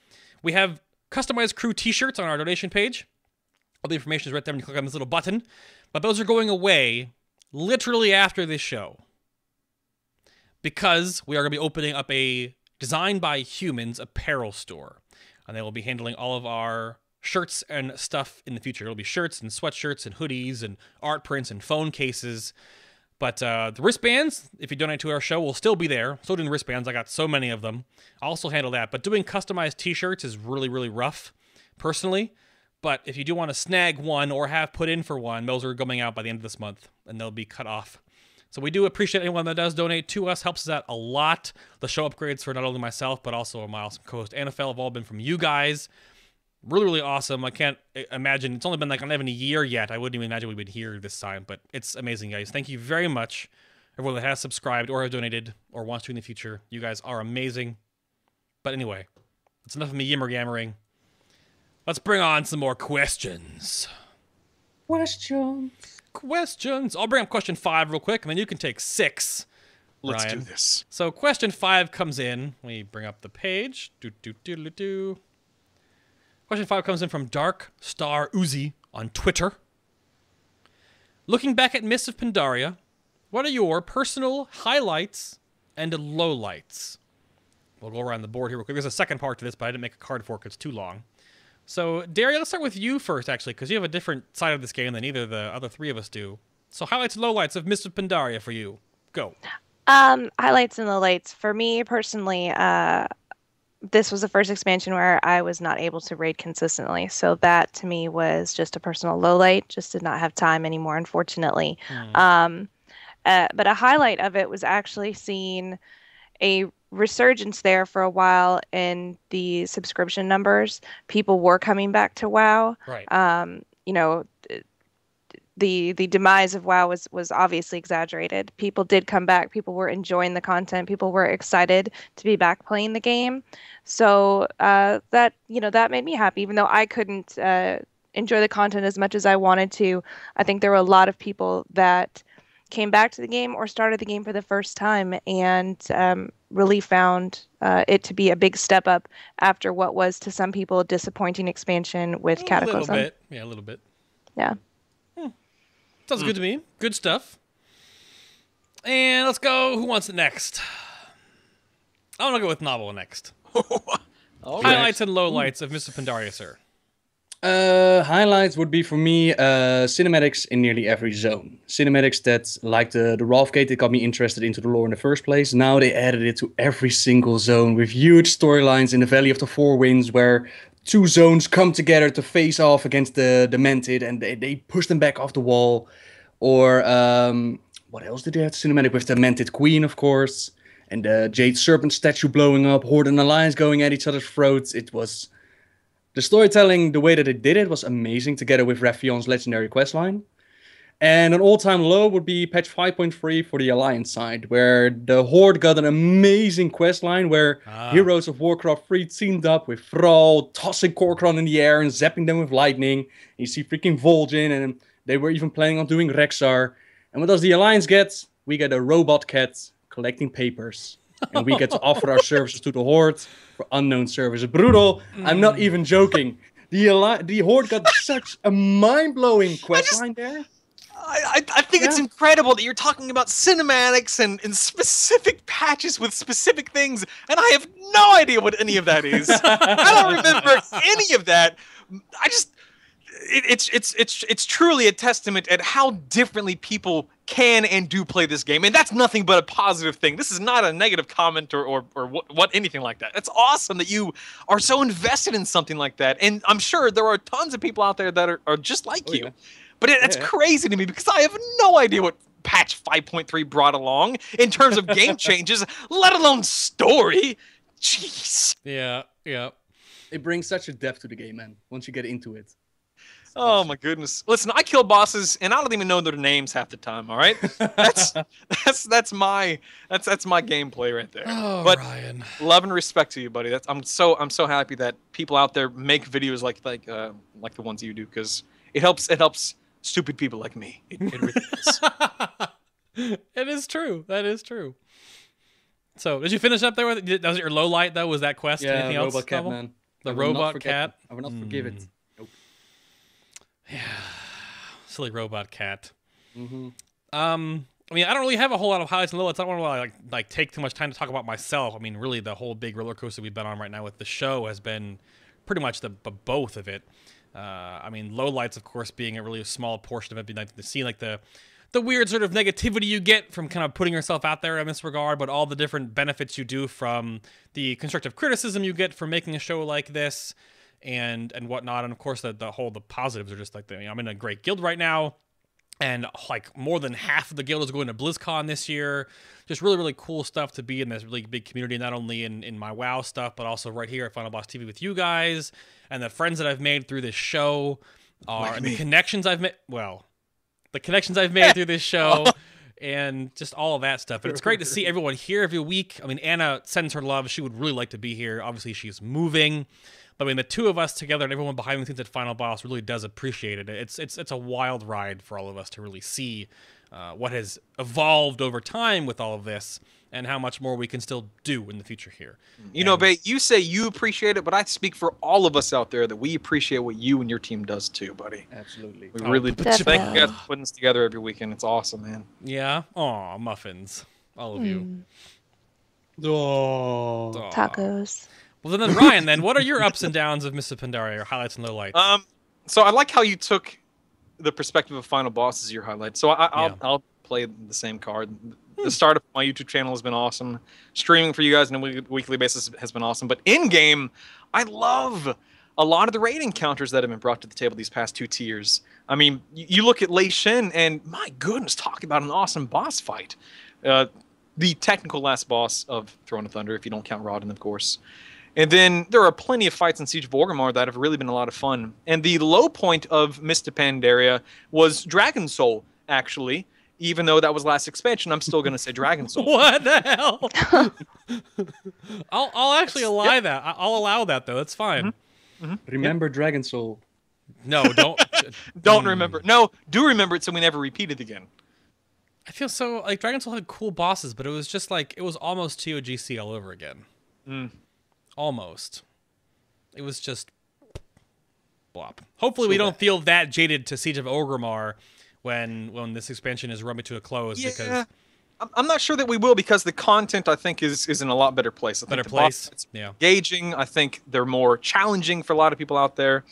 Speaker 1: We have customized crew t-shirts on our donation page. All the information is right there when you click on this little button. But those are going away literally after this show, because we are going to be opening up a Designed by Humans apparel store. And they will be handling all of our shirts and stuff in the future. It'll be shirts and sweatshirts and hoodies and art prints and phone cases. But the wristbands, if you donate to our show, will still be there. So doing the wristbands, I got so many of them. I'll also handle that. But doing customized t-shirts is really, really rough, personally. But if you do want to snag one or have put in for one, those are going out by the end of this month, and they'll be cut off. So we do appreciate anyone that does donate to us. Helps us out a lot. The show upgrades for not only myself, but also my awesome co-host Anafielle have all been from you guys. Really, really awesome. I can't imagine. It's only been like not even a year yet. I wouldn't even imagine we'd be here this time, but it's amazing, guys. Thank you very much. Everyone that has subscribed or has donated or wants to in the future. You guys are amazing. But anyway, that's enough of me yammer-yammering. Let's bring on some more questions. Questions. I'll bring up question 5 real quick, and then you can take 6.
Speaker 4: Let's
Speaker 1: Ryan.
Speaker 4: do this.
Speaker 1: So question 5 comes in. We bring up the page. Question 5 comes in from Dark Star Uzi on Twitter. Looking back at Mists of Pandaria, what are your personal highlights and lowlights? We'll go around the board here real quick. There's a second part to this, but I didn't make a card for it because it's too long. So, Darrie, let's start with you first, actually, because you have a different side of this game than either of the other 3 of us do. So, highlights and lowlights of Mists of Pandaria for you. Go.
Speaker 3: Highlights and lowlights. For me, personally, this was the first expansion where I was not able to raid consistently. So that, to me, was just a personal lowlight. Just did not have time anymore, unfortunately. But a highlight of it was actually seeing a resurgence there for a while in the subscription numbers. People were coming back to WoW.
Speaker 1: Right.
Speaker 3: You know, the demise of WoW was obviously exaggerated. People did come back. People were enjoying the content. People were excited to be back playing the game. So that that made me happy, even though I couldn't enjoy the content as much as I wanted to. I think there were a lot of people that came back to the game or started the game for the first time and really found it to be a big step up after what was to some people a disappointing expansion with Cataclysm.
Speaker 1: A little bit. Yeah, a little bit.
Speaker 3: Yeah.
Speaker 1: Sounds good to me. Good stuff. And let's go. Who wants it next? I want to go with Nobbel next. Highlights and lowlights of Mr. Pandaria, sir.
Speaker 2: Highlights would be for me cinematics in nearly every zone. Cinematics that, like the Rolf Gate, that got me interested into the lore in the first place. Now they added it to every single zone with huge storylines in the Valley of the Four Winds where two zones come together to face off against the Demented and they push them back off the wall. Or what else did they have cinematic with the Demented Queen, of course, and the Jade Serpent statue blowing up, Horde and Alliance going at each other's throats. It was... The storytelling, the way that they did it, was amazing, together with Raphion's legendary questline. And an all-time low would be patch 5.3 for the Alliance side, where the Horde got an amazing questline where heroes of Warcraft 3 teamed up with Thrall, tossing Kor'kron in the air and zapping them with lightning. You see freaking Vol'jin, and they were even planning on doing Rexxar. And what does the Alliance get? We get a robot cat collecting papers. And we get to offer our services to the Horde for unknown services. Brutall, I'm not even joking. The Horde got such a mind-blowing questline there.
Speaker 4: I think it's incredible that you're talking about cinematics and specific patches with specific things, and I have no idea what any of that is. I don't remember any of that. It's truly a testament at how differently people can and do play this game, and that's nothing but a positive thing. This is not a negative comment or what anything like that. It's awesome that you are so invested in something like that, and I'm sure there are tons of people out there that are just like you. Yeah. But it's crazy to me because I have no idea what patch 5.3 brought along in terms of game changes, let alone story. Jeez.
Speaker 1: Yeah.
Speaker 2: It brings such a depth to the game, man, once you get into it.
Speaker 4: Oh my goodness! Listen, I kill bosses, and I don't even know their names half the time. All right, that's my gameplay right there.
Speaker 1: Oh,
Speaker 4: but
Speaker 1: Ryan,
Speaker 4: love and respect to you, buddy. I'm so happy that people out there make videos like the ones you do, because it helps stupid people like me. It really is.
Speaker 1: It is true. That is true. So, did you finish up there with it? Was it your low light though? Was that quest?
Speaker 2: Yeah,
Speaker 1: anything else?
Speaker 2: Robot Cat, man.
Speaker 1: The robot cat.
Speaker 2: I will not forgive it.
Speaker 1: Yeah, silly robot cat.
Speaker 2: Mm-hmm.
Speaker 1: I mean, I don't really have a whole lot of highlights and lowlights. I don't want to like take too much time to talk about myself. I mean, really, the whole big roller coaster we've been on right now with the show has been pretty much the both of it. I mean, lowlights, of course, being a really small portion of it, being like to see like the weird sort of negativity you get from kind of putting yourself out there in this regard, but all the different benefits you do from the constructive criticism you get from making a show like this. And whatnot, and of course the positives are just like I'm in a great guild right now, and like more than half of the guild is going to BlizzCon this year. Just really cool stuff to be in this really big community, not only in my WoW stuff, but also right here at Final Boss TV with you guys, and the friends that I've made through this show are the connections I've made. Well, the connections I've made through this show. And just all of that stuff. But it's great to see everyone here every week. I mean, Anna sends her love. She would really like to be here. Obviously, she's moving. But I mean, the two of us together and everyone behind the scenes at Final Boss really does appreciate it. It's a wild ride for all of us to really see what has evolved over time with all of this and how much more we can still do in the future here.
Speaker 4: You know, Bae, you say you appreciate it, but I speak for all of us out there that we appreciate what you and your team does too, buddy.
Speaker 2: Absolutely.
Speaker 4: We really do. Thank you guys for putting this together every weekend. It's awesome, man.
Speaker 1: Yeah? Aw, muffins. All of you.
Speaker 2: Oh.
Speaker 3: Tacos.
Speaker 1: Well, then Ryan, what are your ups and downs of Mr. Pandaria, or highlights and lowlights?
Speaker 4: So I like how you took the perspective of Final Boss as your highlight. So I'll play the same card. The start of my YouTube channel has been awesome. Streaming for you guys on a weekly basis has been awesome. But in-game, I love a lot of the raid encounters that have been brought to the table these past 2 tiers. I mean, you look at Lei Shin, and my goodness, talk about an awesome boss fight. The technical last boss of Throne of Thunder, if you don't count Rodden, of course. And then there are plenty of fights in Siege of Orgrimmar that have really been a lot of fun. And the low point of Mists of Pandaria was Dragon Soul, actually. Even though that was last expansion, I'm still going to say Dragon Soul.
Speaker 1: What the hell? I'll actually allow that. I'll allow that, though. That's fine.
Speaker 2: Remember Dragon Soul.
Speaker 1: No, don't.
Speaker 4: Don't remember. No, do remember it so we never repeat it again.
Speaker 1: I feel so like Dragon Soul had cool bosses, but it was just like it was almost TOGC all over again. Almost. It was just blop. Hopefully, we don't feel that jaded to Siege of Orgrimmar when this expansion is rumbling to a close.
Speaker 4: Yeah.
Speaker 1: Because
Speaker 4: I'm not sure that we will, because the content, I think, is in a lot better place. I think the bosses, it's engaging. I think they're more challenging for a lot of people out there.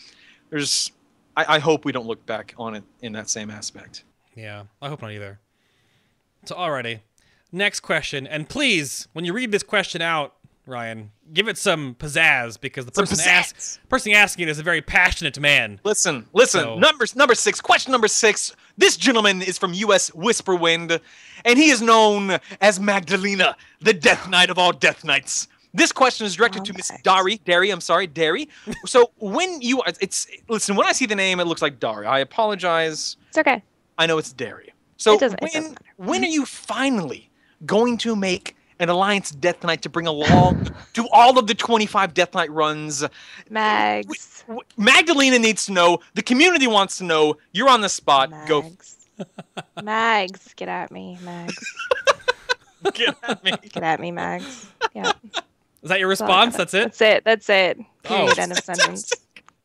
Speaker 4: I hope we don't look back on it in that same aspect.
Speaker 1: Yeah, I hope not either. So, alrighty. Next question. And please, when you read this question out, Ryan, give it some pizzazz, because the person asking it is a very passionate man.
Speaker 4: Listen. So, number 6. Question number 6. This gentleman is from U.S. Whisperwind, and he is known as Magdalena, the Death Knight of all Death Knights. This question is directed to Miss Darrie. So when when I see the name, it looks like Darrie. I apologize.
Speaker 3: It's okay.
Speaker 4: I know it's Darrie. So
Speaker 3: it doesn't matter.
Speaker 4: When are you finally going to make an Alliance Death Knight to bring along to all of the 25 Death Knight runs?
Speaker 3: Mags.
Speaker 4: Magdalena needs to know. The community wants to know. You're on the spot.
Speaker 3: Mags.
Speaker 4: Go.
Speaker 3: Mags, get at me, Mags.
Speaker 4: Get at me.
Speaker 3: Get at me, Mags. Yeah.
Speaker 1: Is that your response? That's it?
Speaker 3: That's it. Period.
Speaker 1: Oh.
Speaker 3: End of sentence.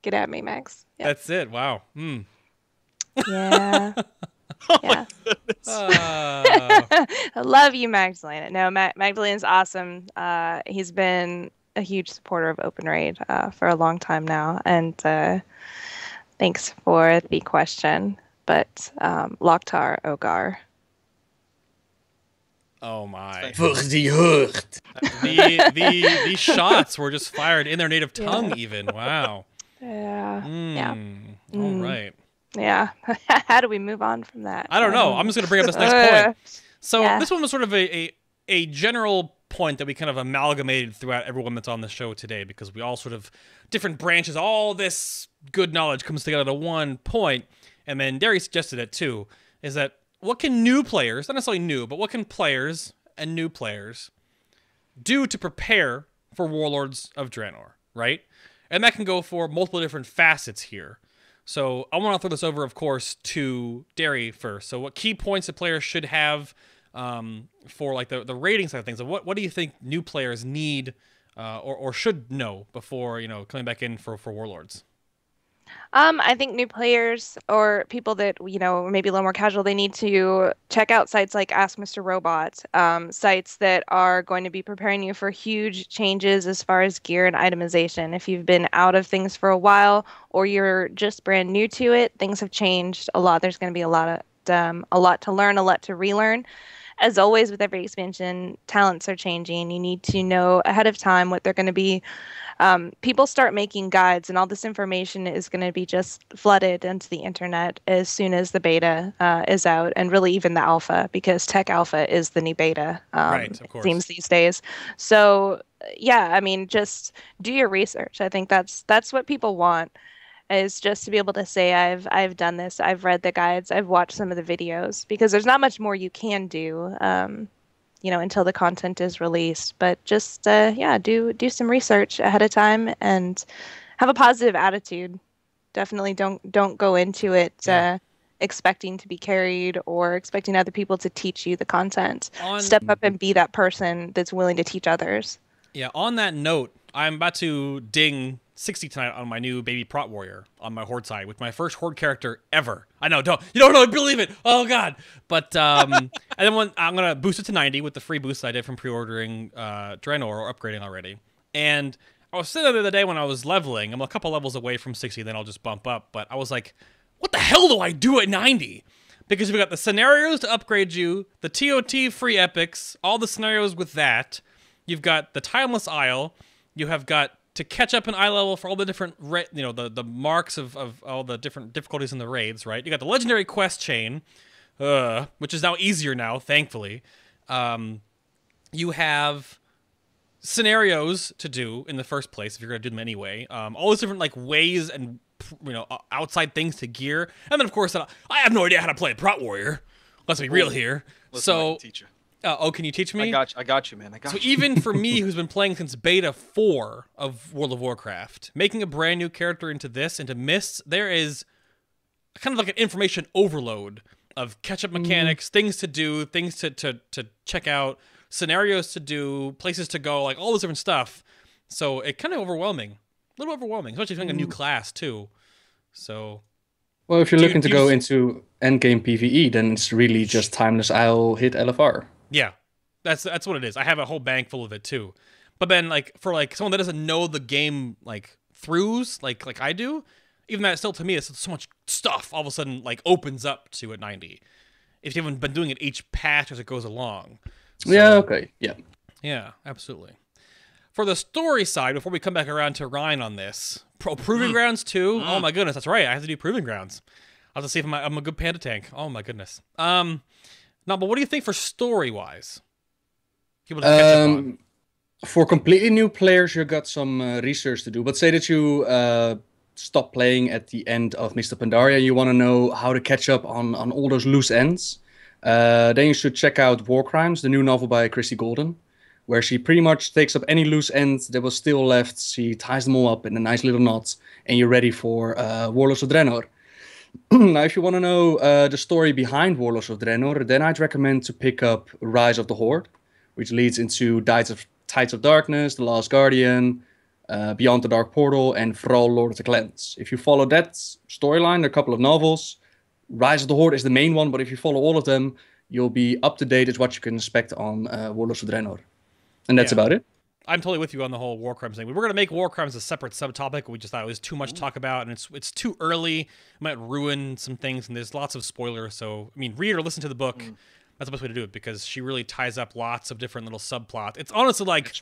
Speaker 3: Get at me, Mags. Yep.
Speaker 1: That's it. Wow.
Speaker 3: Yeah. Yeah. I love you, Magdalena. No, Magdalena's awesome. He's been a huge supporter of OpenRaid for a long time now, and thanks for the question. But Loktar Ogar.
Speaker 1: Oh my.
Speaker 2: For the hurt.
Speaker 1: The shots were just fired in their native tongue, even. Wow.
Speaker 3: Yeah. Yeah.
Speaker 1: All right.
Speaker 3: Yeah. How do we move on from that?
Speaker 1: I don't know. I'm just going to bring up this next point. So this one was sort of a general point that we kind of amalgamated throughout everyone that's on the show today, because we all sort of different branches, all this good knowledge comes together to one point. And then Darrie suggested it too, is that what can new players, not necessarily new, but what can players and new players do to prepare for Warlords of Draenor, right? And that can go for multiple different facets here. So I want to throw this over, of course, to Darrie first. So what key points that players should have for like the rating side of things? What do you think new players need or should know before coming back in for Warlords?
Speaker 3: I think new players or people that, maybe a little more casual, they need to check out sites like Ask Mr. Robot, sites that are going to be preparing you for huge changes as far as gear and itemization. If you've been out of things for a while or you're just brand new to it, things have changed a lot. There's going to be a lot to learn, a lot to relearn. As always, with every expansion, talents are changing. You need to know ahead of time what they're going to be. People start making guides, and all this information is going to be just flooded into the internet as soon as the beta is out, and really even the alpha, because tech alpha is the new beta.
Speaker 1: Right, of course.
Speaker 3: It seems these days. So yeah, I mean, just do your research. I think that's what people want, is just to be able to say, I've done this, I've read the guides, I've watched some of the videos, because there's not much more you can do. Until the content is released, but just do some research ahead of time and have a positive attitude. Definitely don't go into it expecting to be carried or expecting other people to teach you the content. Step up and be that person that's willing to teach others. Yeah.
Speaker 1: On that note, I'm about to ding 60 tonight on my new baby Prot Warrior on my Horde side with my first Horde character ever. I know, you don't believe it. Oh god. But and then I'm gonna boost it to 90 with the free boost I did from pre-ordering Draenor or upgrading already. And I was sitting there the other day when I was leveling. I'm a couple levels away from 60, then I'll just bump up. But I was like, what the hell do I do at 90? Because we've got the scenarios to upgrade you, the TOT free epics, all the scenarios with that. You've got the Timeless Isle. You have got to catch up in eye level for all the different, the marks of all the different difficulties in the raids, right? You got the legendary quest chain, which is now easier now, thankfully. You have scenarios to do in the first place if you're gonna do them anyway. All these different like ways and outside things to gear, and then of course I have no idea how to play a Prot Warrior. Let's be real here.
Speaker 4: Listen, I
Speaker 1: So,
Speaker 4: can teach you.
Speaker 1: can you teach me?
Speaker 4: I got you, man. I got
Speaker 1: So
Speaker 4: you.
Speaker 1: even for me, who's been playing since Beta 4 of World of Warcraft, making a brand new character into Mists, there is kind of like an information overload of catch-up mechanics, things to do, things to check out, scenarios to do, places to go, like all this different stuff. So it kind of overwhelming. A little overwhelming, especially if you're playing a new class too. So...
Speaker 2: Well, if you're looking to go into endgame PvE, then it's really just timeless I'll hit LFR.
Speaker 1: Yeah, that's what it is. I have a whole bank full of it too. But then, like for like someone that doesn't know the game like throughs, like I do, even that still to me, it's so much stuff. All of a sudden, like opens up to at 90. If you haven't been doing it each patch as it goes along. So,
Speaker 2: Yeah. Okay. Yeah.
Speaker 1: Yeah, absolutely. For the story side, before we come back around to Ryan on this, Proving Grounds 2. Oh my goodness, that's right. I have to do Proving Grounds. I'll have to see if I'm a good panda tank. Oh my goodness. No, but what do you think for story-wise? People to catch up on.
Speaker 2: For completely new players, you got some research to do. But say that you stop playing at the end of Mr. Pandaria, you want to know how to catch up on all those loose ends. Then you should check out War Crimes, the new novel by Christy Golden, where she pretty much takes up any loose ends that was still left. She ties them all up in a nice little knot, and you're ready for Warlords of Draenor. Now, if you want to know the story behind Warlords of Draenor, then I'd recommend to pick up Rise of the Horde, which leads into Tides of Darkness, The Last Guardian, Beyond the Dark Portal, and Thrall, Lord of the Clans. If you follow that storyline, there are a couple of novels. Rise of the Horde is the main one, but if you follow all of them, you'll be up to date as what you can expect on Warlords of Draenor. And that's about it.
Speaker 1: I'm totally with you on the whole War Crimes thing. We were going to make War Crimes a separate subtopic. We just thought it was too much to talk about, and it's too early. It might ruin some things, and there's lots of spoilers. So, I mean, read or listen to the book. That's the best way to do it, because she really ties up lots of different little subplots. It's honestly like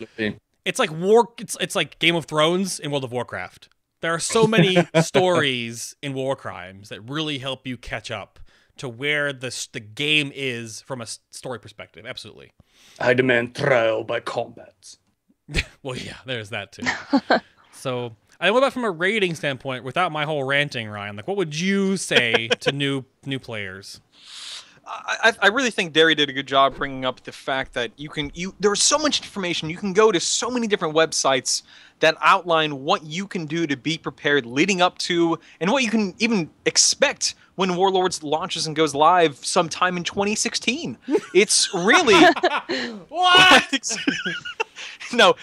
Speaker 1: it's like Game of Thrones in World of Warcraft. There are so many stories in War Crimes that really help you catch up to where the game is from a story perspective. Absolutely.
Speaker 2: I demand trial by combat.
Speaker 1: Well, yeah, there's that too. So, what about from a rating standpoint, without my whole ranting, Ryan? Like, what would you say to new players?
Speaker 4: I really think Darrie did a good job bringing up the fact that there's so much information. You can go to so many different websites that outline what you can do to be prepared leading up to, and what you can even expect when Warlords launches and goes live sometime in 2016. It's really...
Speaker 1: What?
Speaker 4: No,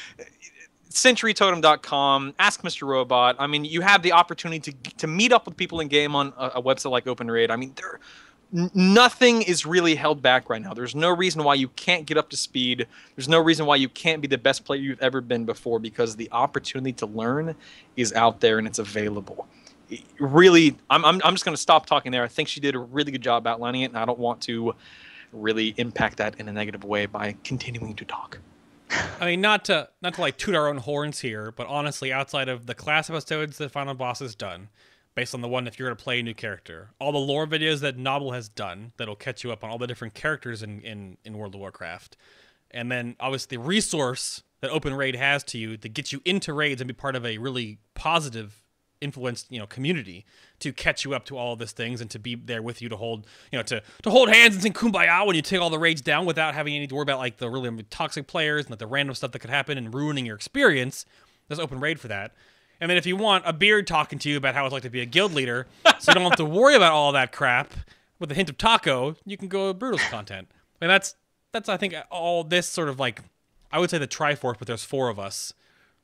Speaker 4: CenturyTotem.com, Ask Mr. Robot. I mean, you have the opportunity to meet up with people in game on a website like OpenRaid. I mean, nothing is really held back right now. There's no reason why you can't get up to speed. There's no reason why you can't be the best player you've ever been before, because the opportunity to learn is out there and it's available. Really, I'm just going to stop talking there. I think she did a really good job outlining it, and I don't want to really impact that in a negative way by continuing to talk.
Speaker 1: I mean, not to like toot our own horns here, but honestly, outside of the class episodes that Final Boss has done, based on the one if you're going to play a new character, all the lore videos that Nobbel has done that'll catch you up on all the different characters in World of Warcraft, and then obviously the resource that OpenRaid has to you to get you into raids and be part of a really positive influenced community to catch you up to all of these things and to be there with you to hold to hold hands and sing Kumbaya when you take all the raids down without having any to worry about like the really toxic players and like the random stuff that could happen and ruining your experience. There's OpenRaid for that. And then if you want a beard talking to you about how it's like to be a guild leader, so you don't have to worry about all that crap with a hint of taco, you can go with Brutall's content. And that's I think all this sort of like, I would say the Triforce, but there's 4 of us.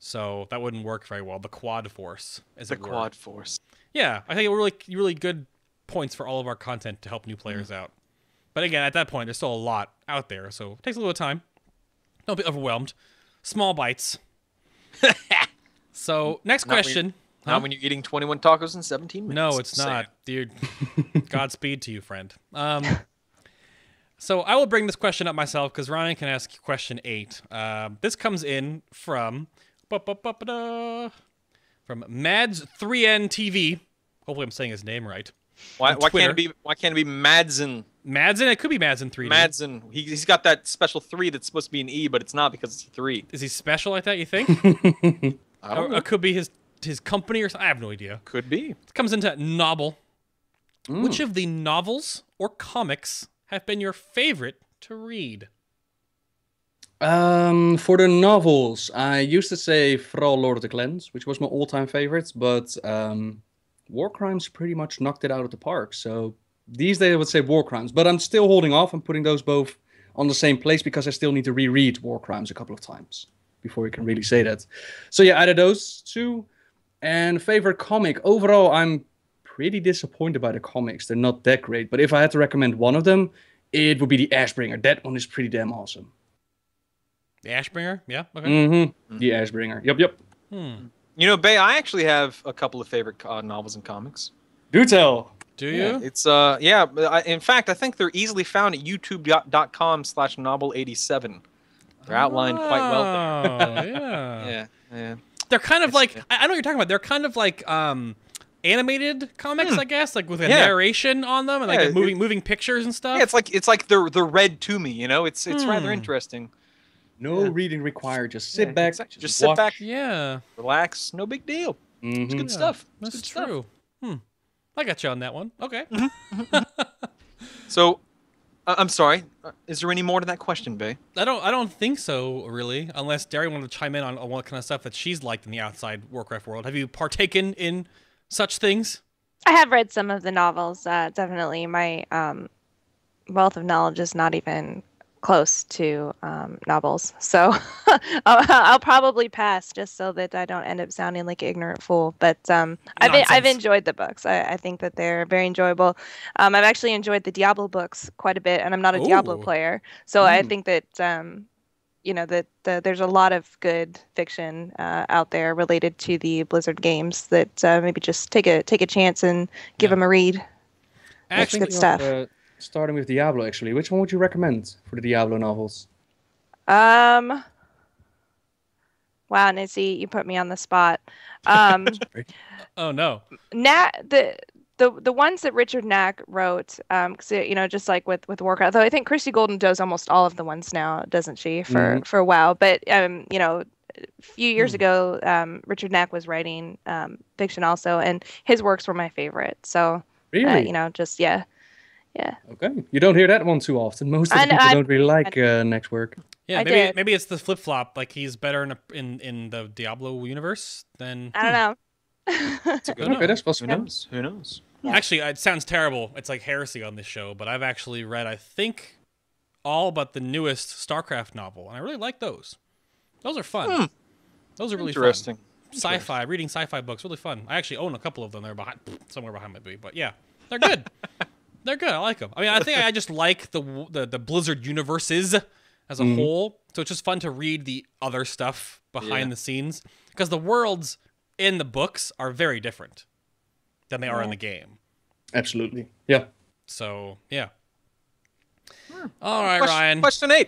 Speaker 1: So that wouldn't work very well. The Quad Force, as it were. The
Speaker 4: Quad Force.
Speaker 1: Yeah, I think really good points for all of our content to help new players out. But again, at that point, there's still a lot out there, so it takes a little time. Don't be overwhelmed. Small bites. So, next question.
Speaker 4: Not when you're eating 21 tacos in 17 minutes.
Speaker 1: No, it's not, dude. Godspeed to you, friend. So I will bring this question up myself because Ryan can ask question 8. This comes in from Mads3NTV. Hopefully I'm saying his name right.
Speaker 4: Why can't it be Madsen?
Speaker 1: Madsen? It could be Madsen 3D.
Speaker 4: Madsen. He's got that special 3 that's supposed to be an E, but it's not because it's a 3.
Speaker 1: Is he special like that, you think?
Speaker 4: I don't know.
Speaker 1: Or could be his company or something. I have no idea.
Speaker 4: Could be.
Speaker 1: It comes into Nobbel. Which of the novels or comics have been your favorite to read?
Speaker 2: For the novels, I used to say Thrall Lord of the Clans, which was my all-time favorite, but War Crimes pretty much knocked it out of the park. So these days I would say War Crimes, but I'm still holding off. I'm putting those both on the same place because I still need to reread War Crimes a couple of times before we can really say that. So yeah, either those two. And favorite comic, overall, I'm pretty disappointed by the comics. They're not that great, but if I had to recommend one of them, it would be the Ashbringer. That one is pretty damn awesome.
Speaker 1: The Ashbringer? Yeah. Okay.
Speaker 2: Mm-hmm. The Ashbringer. Yep.
Speaker 4: You know, Bay, I actually have a couple of favorite novels and comics.
Speaker 2: Do tell.
Speaker 1: Do you?
Speaker 4: Yeah, it's in fact, I think they're easily found at youtube.com/nobbel87. They're outlined quite well there.
Speaker 1: Yeah.
Speaker 4: Yeah.
Speaker 1: They're kind of like I know what you're talking about. They're kind of like animated comics, I guess, like with a narration on them and like moving pictures and stuff.
Speaker 4: Yeah, it's like they're read to me, you know. It's rather interesting.
Speaker 2: No reading required. Just sit back.
Speaker 4: Exactly. Just sit back.
Speaker 1: Yeah.
Speaker 4: Relax. No big deal. It's good stuff.
Speaker 1: That's
Speaker 4: good stuff.
Speaker 1: true. I got you on that one. Okay.
Speaker 4: So, I'm sorry. Is there any more to that question, Bay?
Speaker 1: I don't think so, really, unless Darrie wanted to chime in on what kind of stuff that she's liked in the outside Warcraft world. Have you partaken in such things?
Speaker 3: I have read some of the novels. Definitely, my wealth of knowledge is not even close to novels, so I'll probably pass just so that I don't end up sounding like an ignorant fool. But I've enjoyed the books. I think that they're very enjoyable. I've actually enjoyed the Diablo books quite a bit, and I'm not a Diablo player, so I think that there's a lot of good fiction out there related to the Blizzard games that maybe just take a chance and give them a read. That's good stuff.
Speaker 2: Starting with Diablo, actually, which one would you recommend for the Diablo novels?
Speaker 3: Wow, Nizzy, you put me on the spot.
Speaker 1: Oh no.
Speaker 3: The ones that Richard Knack wrote, just like with Warcraft, though I think Christy Golden does almost all of the ones now, doesn't she? For WoW, but a few years ago, Richard Knack was writing fiction also, and his works were my favorite. So
Speaker 2: really,
Speaker 3: Yeah.
Speaker 2: Okay. You don't hear that one too often. Most of the people don't really like Knack's work.
Speaker 1: Yeah, maybe it's the flip flop. Like he's better in the Diablo universe than
Speaker 3: I don't know.
Speaker 2: Okay, that's possible.
Speaker 4: Who knows?
Speaker 3: Yeah.
Speaker 1: Actually, it sounds terrible. It's like heresy on this show, but I've actually read, I think, all but the newest StarCraft novel, and I really like those. Those are fun. Those are really
Speaker 4: interesting.
Speaker 1: Fun. Sci-fi, reading sci-fi books, really fun. I actually own a couple of them. They're somewhere behind my booty, but yeah, they're good. They're good. I like them. I mean, I think I just like the Blizzard universes as a whole. So it's just fun to read the other stuff behind the scenes because the worlds in the books are very different than they are in the game.
Speaker 2: Absolutely. Yeah.
Speaker 1: So yeah. All right, Ryan.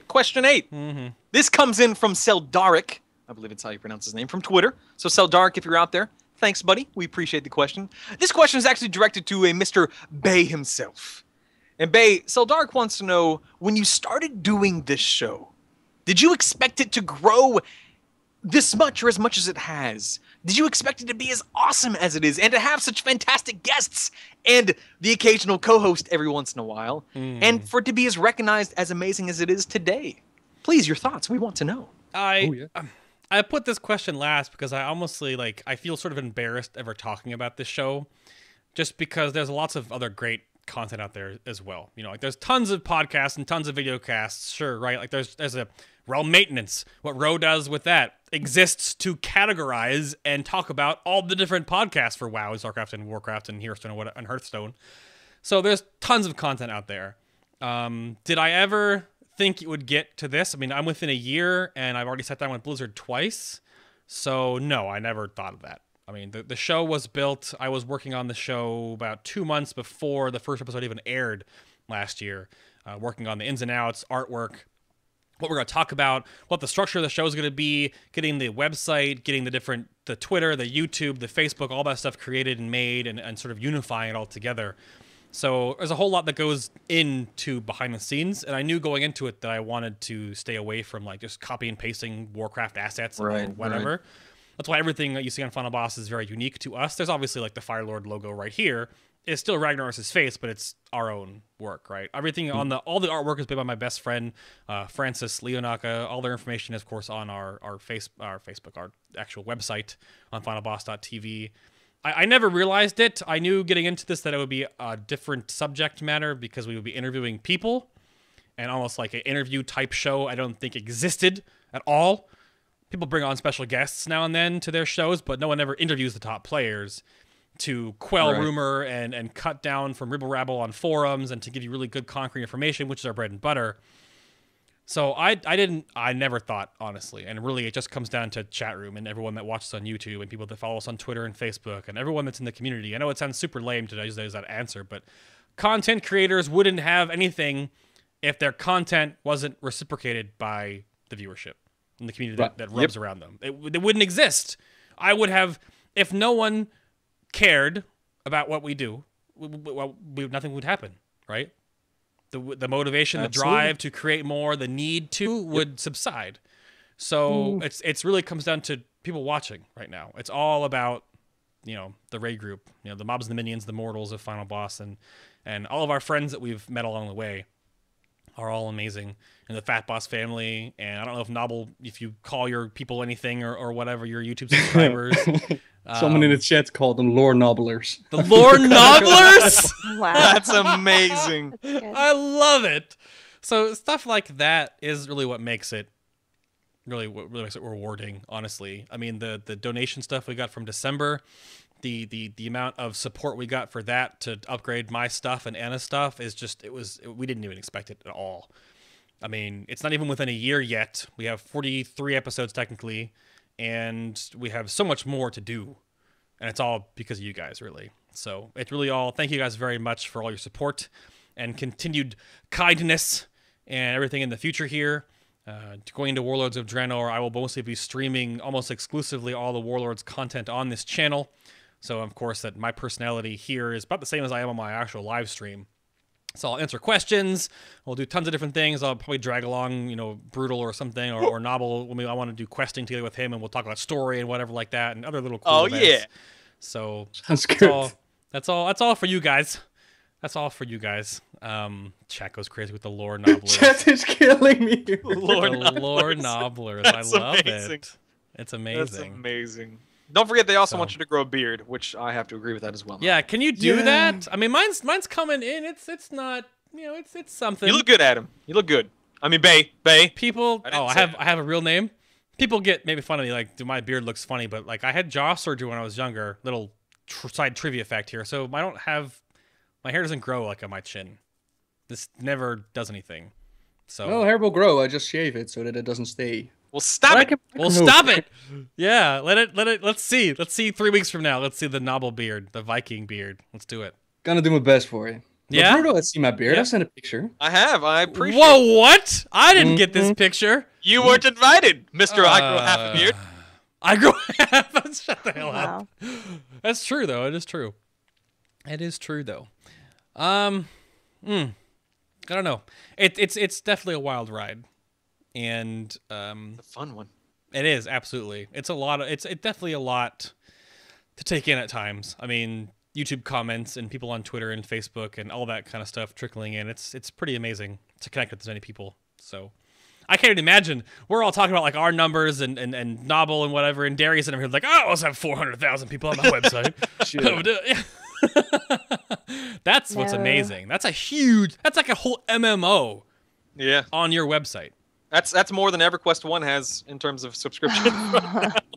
Speaker 4: Question 8. This comes in from Seldaric. I believe it's how you pronounce his name, from Twitter. So Seldaric, if you're out there, thanks, buddy. We appreciate the question. This question is actually directed to a Mr. Bay himself. And Bay, Seldaric wants to know, when you started doing this show, did you expect it to grow this much or as much as it has? Did you expect it to be as awesome as it is and to have such fantastic guests and the occasional co-host every once in a while and for it to be as recognized as amazing as it is today? Please, your thoughts. We want to know.
Speaker 1: I put this question last because I honestly, I feel sort of embarrassed ever talking about this show just because there's lots of other great content out there as well. There's tons of podcasts and tons of video casts, sure, right? Like there's a Realm Maintenance. What Ro does with that exists to categorize and talk about all the different podcasts for WoW, StarCraft, and Warcraft, and Hearthstone. So there's tons of content out there. Did I ever think it would get to this? I mean, I'm within a year, and I've already sat down with Blizzard twice. So no, I never thought of that. I mean, the show was built. I was working on the show about 2 months before the first episode even aired last year, working on the ins and outs, artwork, what we're going to talk about, what the structure of the show is going to be, getting the website, getting the Twitter, the YouTube, the Facebook, all that stuff created and made and sort of unifying it all together. So there's a whole lot that goes into behind the scenes, and I knew going into it that I wanted to stay away from like just copy and pasting Warcraft assets or whatever. Right. That's why everything that you see on Final Boss is very unique to us. There's obviously like the Firelord logo right here. It's still Ragnaros's face, but it's our own work, right? Everything on all the artwork is made by my best friend, Francis Leonaka. All their information is, of course, on our Facebook, our actual website on FinalBoss.tv. I never realized it. I knew getting into this that it would be a different subject matter because we would be interviewing people, and almost like an interview type show I don't think existed at all. People bring on special guests now and then to their shows, but no one ever interviews the top players to quell rumor and cut down from ribble-rabble on forums and to give you really good concrete information, which is our bread and butter. So I never thought, honestly, and really it just comes down to chat room and everyone that watches on YouTube and people that follow us on Twitter and Facebook and everyone that's in the community. I know it sounds super lame to use that answer, but content creators wouldn't have anything if their content wasn't reciprocated by the viewership and the community that rubs around them. It wouldn't exist. I would have, if no one cared about what we do, nothing would happen, right? The motivation, the drive to create more, the need to would subside. So it's really comes down to people watching right now. It's all about, the raid group, the mobs and the minions, the mortals of Final Boss, and all of our friends that we've met along the way are all amazing. And the Fat Boss family, and I don't know if Nobbel, if you call your people anything or whatever, your YouTube subscribers.
Speaker 2: Someone in the chat called them lore nobblers.
Speaker 1: The lore nobblers?
Speaker 3: Wow.
Speaker 4: That's amazing.
Speaker 3: That's
Speaker 1: I love it. So stuff like that is really what makes it rewarding, honestly. I mean, the donation stuff we got from December, the amount of support we got for that to upgrade my stuff and Anna's stuff is just, we didn't even expect it at all. I mean, it's not even within a year yet. We have 43 episodes technically, and we have so much more to do. And it's all because of you guys, really. So it's really all, thank you guys very much for all your support and continued kindness and everything in the future here. Going into Warlords of Draenor, I will mostly be streaming almost exclusively all the Warlords content on this channel. So, of course, that my personality here is about the same as I am on my actual live stream. So I'll answer questions. We'll do tons of different things. I'll probably drag along, Brutall or something, or Nobbel. I want to do questing together with him, and we'll talk about story and whatever like that, and other little cool events. Yeah. So
Speaker 2: sounds good.
Speaker 1: That's all for you guys. That's all for you guys. Chat goes crazy with the lore nobblers.
Speaker 2: Chat is killing me.
Speaker 1: Lore nobblers. I love it. It's amazing.
Speaker 4: That's amazing. Don't forget, they also want you to grow a beard, which I have to agree with that as well.
Speaker 1: Yeah, can you do that? I mean, mine's coming in. It's not, it's something.
Speaker 4: You look good, Adam. You look good. I mean, Bay.
Speaker 1: People. I have a real name. People get maybe fun of me, like, my beard looks funny, but like I had jaw surgery when I was younger. Little side trivia fact here. So my hair doesn't grow like on my chin. This never does anything. So
Speaker 2: no, hair will grow. I just shave it so that it doesn't stay.
Speaker 4: Well, stop it.
Speaker 1: Stop it. Yeah, let it. Let's see. 3 weeks from now. Let's see the Nobbel beard, the Viking beard. Let's do it.
Speaker 2: Gonna do my best for you.
Speaker 1: Yeah.
Speaker 2: Brutal, let's see my beard.
Speaker 1: Yeah.
Speaker 2: I sent a picture.
Speaker 4: I have. I appreciate.
Speaker 1: Whoa, what? I didn't get this picture.
Speaker 4: You weren't invited, Mr. I grow half a beard.
Speaker 1: I grow half. Shut the hell up. That's true though. It is true. It is true though. I don't know. It's definitely a wild ride. And
Speaker 4: it's a fun one.
Speaker 1: It is, absolutely. It's definitely a lot to take in at times. I mean, YouTube comments and people on Twitter and Facebook and all that kind of stuff trickling in. It's pretty amazing to connect with as many people. So I can't even imagine. We're all talking about like our numbers and Nobbel and whatever, and Darrie's in here like, I also have 400,000 people on my website. That's what's amazing. That's like a whole MMO on your website.
Speaker 4: That's more than EverQuest 1 has in terms of subscription.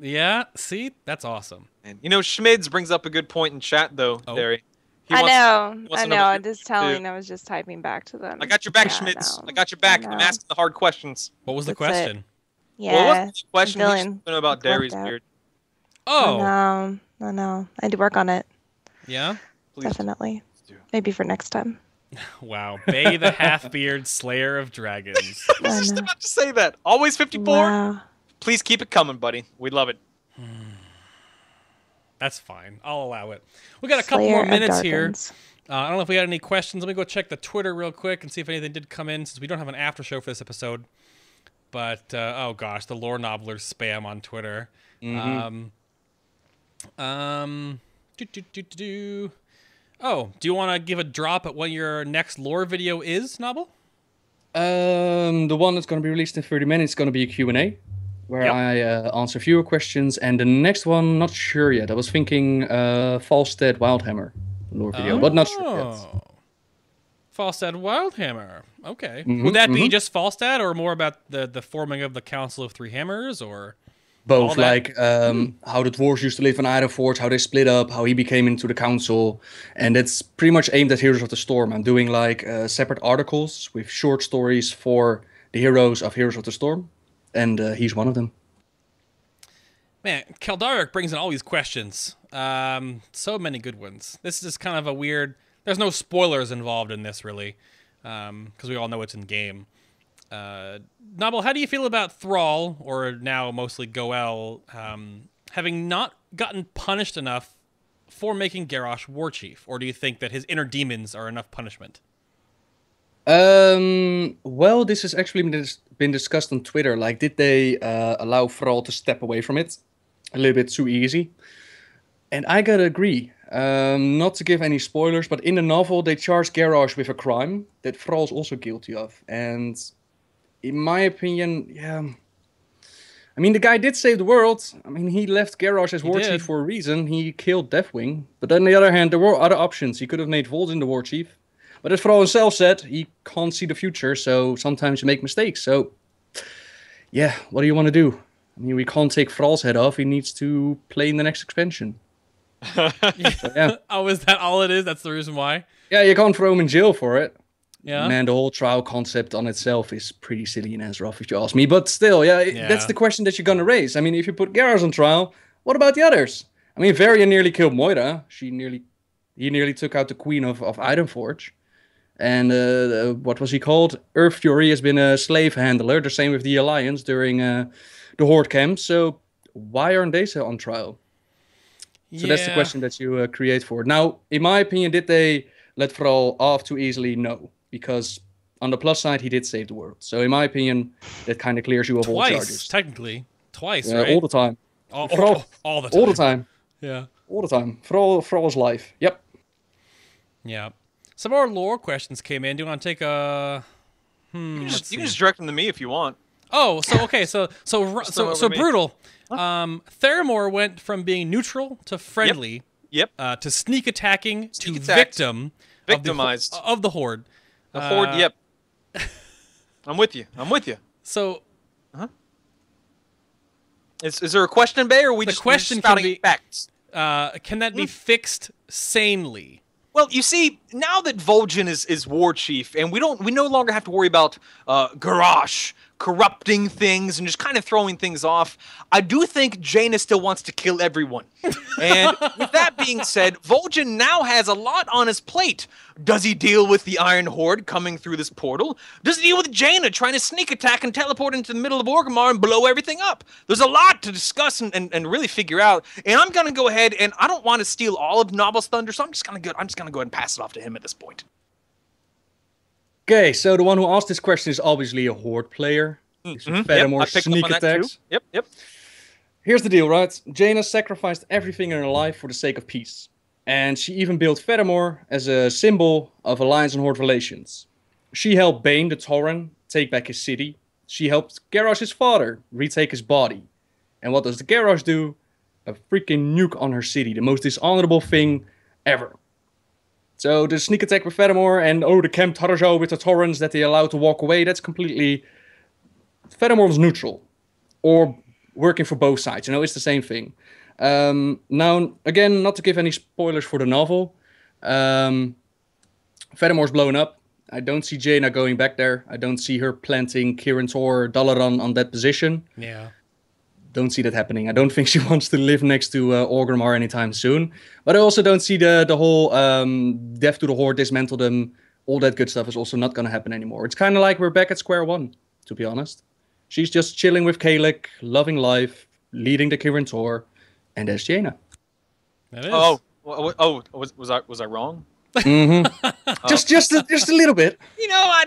Speaker 1: Yeah, see? That's awesome.
Speaker 4: And Schmids brings up a good point in chat though, Darrie.
Speaker 3: I know. I'm just telling. I was just typing back to them.
Speaker 4: I got your back, Schmids. I got your back. I'm asking the hard questions.
Speaker 1: What was the question?
Speaker 3: Yeah.
Speaker 4: Well, what was the question? He's just know about Darrie's beard.
Speaker 1: Oh.
Speaker 3: I know. I had to work on it.
Speaker 1: Yeah?
Speaker 4: Please
Speaker 3: definitely. Maybe for next time.
Speaker 1: Wow. Bay the Half-Beard, Slayer of Dragons.
Speaker 4: I was just about to say that. Always 54?
Speaker 3: Wow.
Speaker 4: Please keep it coming, buddy. We'd love it.
Speaker 1: That's fine. I'll allow it. We got a couple more minutes here I don't know if we had any questions. Let me go check the Twitter real quick and see if anything did come in, since we don't have an after show for this episode. But, oh gosh, the lore nobblers spam on Twitter.
Speaker 2: Mm-hmm.
Speaker 1: Oh, do you want to give a drop at what your next lore video is, Nobbel?
Speaker 2: The one that's going to be released in 30 minutes is going to be a Q&A, where I answer viewer questions. And the next one, not sure yet. I was thinking Falstead Wildhammer lore video, but not sure yet.
Speaker 1: Falstad Wildhammer. Okay. Would that be just Falstad, or more about the forming of the Council of Three Hammers, or
Speaker 2: both? Like how the dwarves used to live in Ironforge, how they split up, how he became into the council, and it's pretty much aimed at Heroes of the Storm. I'm doing like separate articles with short stories for the heroes of Heroes of the Storm, and he's one of them.
Speaker 1: Man, Keldaric brings in all these questions. So many good ones. This is just kind of a weird. There's no spoilers involved in this, really, because we all know it's in game. Nobbel, how do you feel about Thrall, or now mostly Goel, having not gotten punished enough for making Garrosh war chief? Or do you think that his inner demons are enough punishment?
Speaker 2: Well, this has actually been discussed on Twitter. Like, did they allow Thrall to step away from it a little bit too easy? And I gotta agree. Not to give any spoilers, but in the novel they charge Garrosh with a crime that Thrall's also guilty of. And in my opinion, yeah, I mean, the guy did save the world. I mean, he left Garrosh as war chief for a reason. He killed Deathwing. But on the other hand, there were other options. He could have made Vol'jin the war chief. But as Thrall himself said, he can't see the future, so sometimes you make mistakes. So, yeah, what do you want to do? I mean, we can't take Thrall's head off. He needs to play in the next expansion. So, yeah.
Speaker 1: Oh, is that all it is? That's the reason why?
Speaker 2: Yeah, you can't throw him in jail for it.
Speaker 1: Yeah.
Speaker 2: Man, the whole trial concept on itself is pretty silly in Azeroth, if you ask me. But still, yeah, that's the question that you're going to raise. I mean, if you put Garrosh on trial, what about the others? I mean, Varian nearly killed Moira. He nearly took out the queen of Ironforge. And what was he called? Earth Fury has been a slave handler. The same with the Alliance during the Horde camp. So why aren't they so on trial? So that's the question that you create for. Now, in my opinion, did they let Thrall off too easily? No. Because on the plus side, he did save the world. So in my opinion, that kind of clears you of all charges.
Speaker 1: Technically. Twice, right?
Speaker 2: All the time.
Speaker 1: All the time.
Speaker 2: All the time.
Speaker 1: Yeah.
Speaker 2: All the time. Thrall's life. Yep.
Speaker 1: Yeah. Some more lore questions came in. Do you want to take a...
Speaker 4: You can just direct them to me if you want.
Speaker 1: Oh, so okay, so Brutall. Theramore went from being neutral to friendly.
Speaker 4: Yep.
Speaker 1: To sneak attacking to victim.
Speaker 4: Victimized.
Speaker 1: Of the Horde.
Speaker 4: The Horde, yep. I'm with you.
Speaker 1: So...
Speaker 4: Is there a question, Bay, or are we just spouting facts?
Speaker 1: Can that be fixed sanely?
Speaker 4: Well, you see, now that Vol'jin is war chief, and we no longer have to worry about Garrosh corrupting things and just kind of throwing things off, I do think Jaina still wants to kill everyone. And with that being said, Vol'jin now has a lot on his plate. Does he deal with the Iron Horde coming through this portal? Does he deal with Jaina trying to sneak attack and teleport into the middle of Orgrimmar and blow everything up? There's a lot to discuss and really figure out. And I'm going to go ahead, and I don't want to steal all of Nobbel's thunder, so I'm just going to go ahead and pass it off to him at this point.
Speaker 2: Okay, so the one who asked this question is obviously a Horde player. More sneak attacks.
Speaker 4: Yep.
Speaker 2: Here's the deal, right? Jaina sacrificed everything in her life for the sake of peace. And she even built Fedamore as a symbol of Alliance and Horde relations. She helped Bane the Tauren take back his city. She helped Garrosh's father retake his body. And what does the Garrosh do? A freaking nuke on her city. The most dishonorable thing ever. So the sneak attack with Fedamore and the Camp Tarjo with the Taurens that they allowed to walk away, that's completely... Fedamore was neutral. Or working for both sides. It's the same thing. Now, again, not to give any spoilers for the novel. Fedamore's blown up. I don't see Jaina going back there. I don't see her planting Kirin Tor, Dalaran on that position.
Speaker 1: Yeah.
Speaker 2: Don't see that happening. I don't think she wants to live next to Orgrimmar anytime soon. But I also don't see the whole death to the Horde, dismantle them, all that good stuff is also not going to happen anymore. It's kind of like we're back at square one, to be honest. She's just chilling with Kalik, loving life, leading the Kirin Tor, and there's Jaina.
Speaker 1: That is.
Speaker 4: Was I wrong?
Speaker 2: Just a little bit.
Speaker 4: You know,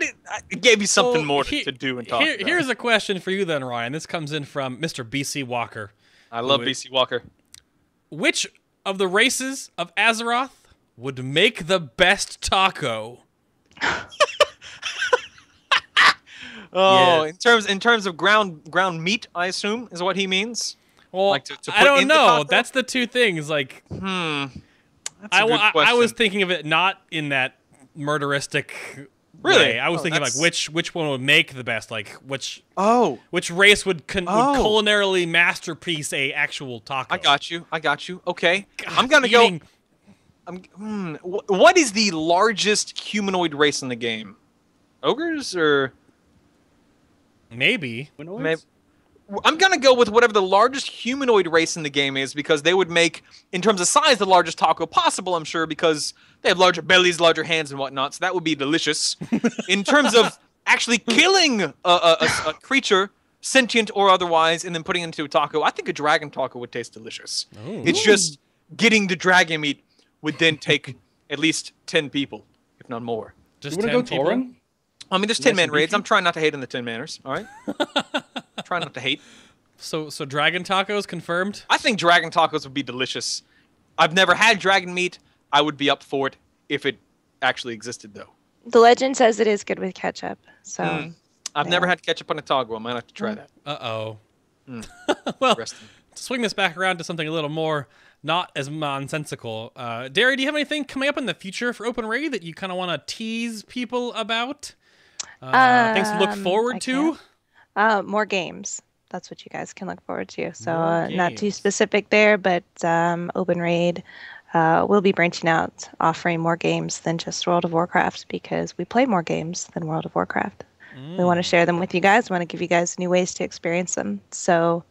Speaker 4: it gave you something
Speaker 1: Well,
Speaker 4: more to do and talk about.
Speaker 1: Here's a question for you then, Ryan. This comes in from Mr. BC Walker.
Speaker 4: I love BC Walker.
Speaker 1: Which of the races of Azeroth would make the best taco?
Speaker 4: Oh, yeah. in terms of ground meat, I assume is what he means.
Speaker 1: Well,
Speaker 4: like to put
Speaker 1: I don't
Speaker 4: in the
Speaker 1: know.
Speaker 4: taco?
Speaker 1: That's the two things. Like,
Speaker 4: That's a good
Speaker 1: I
Speaker 4: question.
Speaker 1: was thinking of it not in that murderistic
Speaker 4: Really?
Speaker 1: way. I was thinking like which one would make the best. Like which race would culinarily masterpiece a actual taco.
Speaker 4: I got you. Okay, I'm gonna go. What is the largest humanoid race in the game? Ogres or
Speaker 1: maybe.
Speaker 4: I'm gonna go with whatever the largest humanoid race in the game is, because they would make, in terms of size, the largest taco possible, I'm sure, because they have larger bellies, larger hands, and whatnot, so that would be delicious. In terms of actually killing a creature, sentient or otherwise, and then putting it into a taco, I think a dragon taco would taste delicious.
Speaker 1: Ooh.
Speaker 4: It's just getting the dragon meat would then take at least 10 people, if not more.
Speaker 1: Just
Speaker 2: you
Speaker 1: 10
Speaker 2: want to go
Speaker 1: people?
Speaker 2: Tauren?
Speaker 4: I mean, there's 10-man raids. I'm trying not to hate on the 10-manners, all right? Trying not to hate.
Speaker 1: So dragon tacos confirmed?
Speaker 4: I think dragon tacos would be delicious. I've never had dragon meat. I would be up for it if it actually existed, though.
Speaker 3: The legend says it is good with ketchup. So
Speaker 4: I've never had ketchup on a taco. I might have to try that.
Speaker 1: Uh-oh. Well,
Speaker 4: Interesting.
Speaker 1: to swing this back around to something a little more not as nonsensical. Darrie, do you have anything coming up in the future for OpenRaid that you kind of want to tease people about? Things to look forward to?
Speaker 3: More games. That's what you guys can look forward to. So not too specific there, but OpenRaid will be branching out, offering more games than just World of Warcraft, because we play more games than World of Warcraft. We want to share them with you guys. We want to give you guys new ways to experience them. So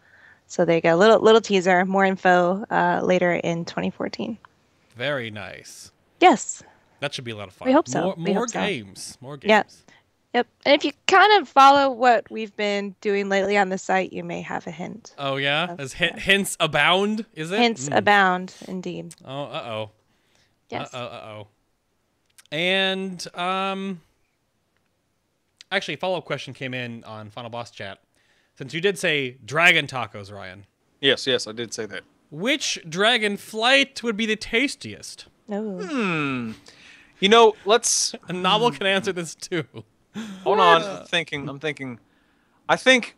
Speaker 3: there you go. Little teaser. More info later in 2014.
Speaker 1: Very nice.
Speaker 3: Yes.
Speaker 1: That should be a lot of fun.
Speaker 3: We hope so.
Speaker 1: More games. More games.
Speaker 3: Yeah. Yep. And if you kind of follow what we've been doing lately on the site, you may have a hint.
Speaker 1: Oh, yeah? As hints abound, is it?
Speaker 3: Hints abound, indeed.
Speaker 1: Oh, uh-oh.
Speaker 3: Yes.
Speaker 1: Uh-oh. And, actually, a follow-up question came in on Final Boss Chat. Since you did say dragon tacos, Ryan.
Speaker 4: Yes, I did say that.
Speaker 1: Which dragon flight would be the tastiest?
Speaker 3: Oh.
Speaker 4: You know, let's...
Speaker 1: A Nobbel can answer this, too.
Speaker 4: Hold on, I'm thinking. I think...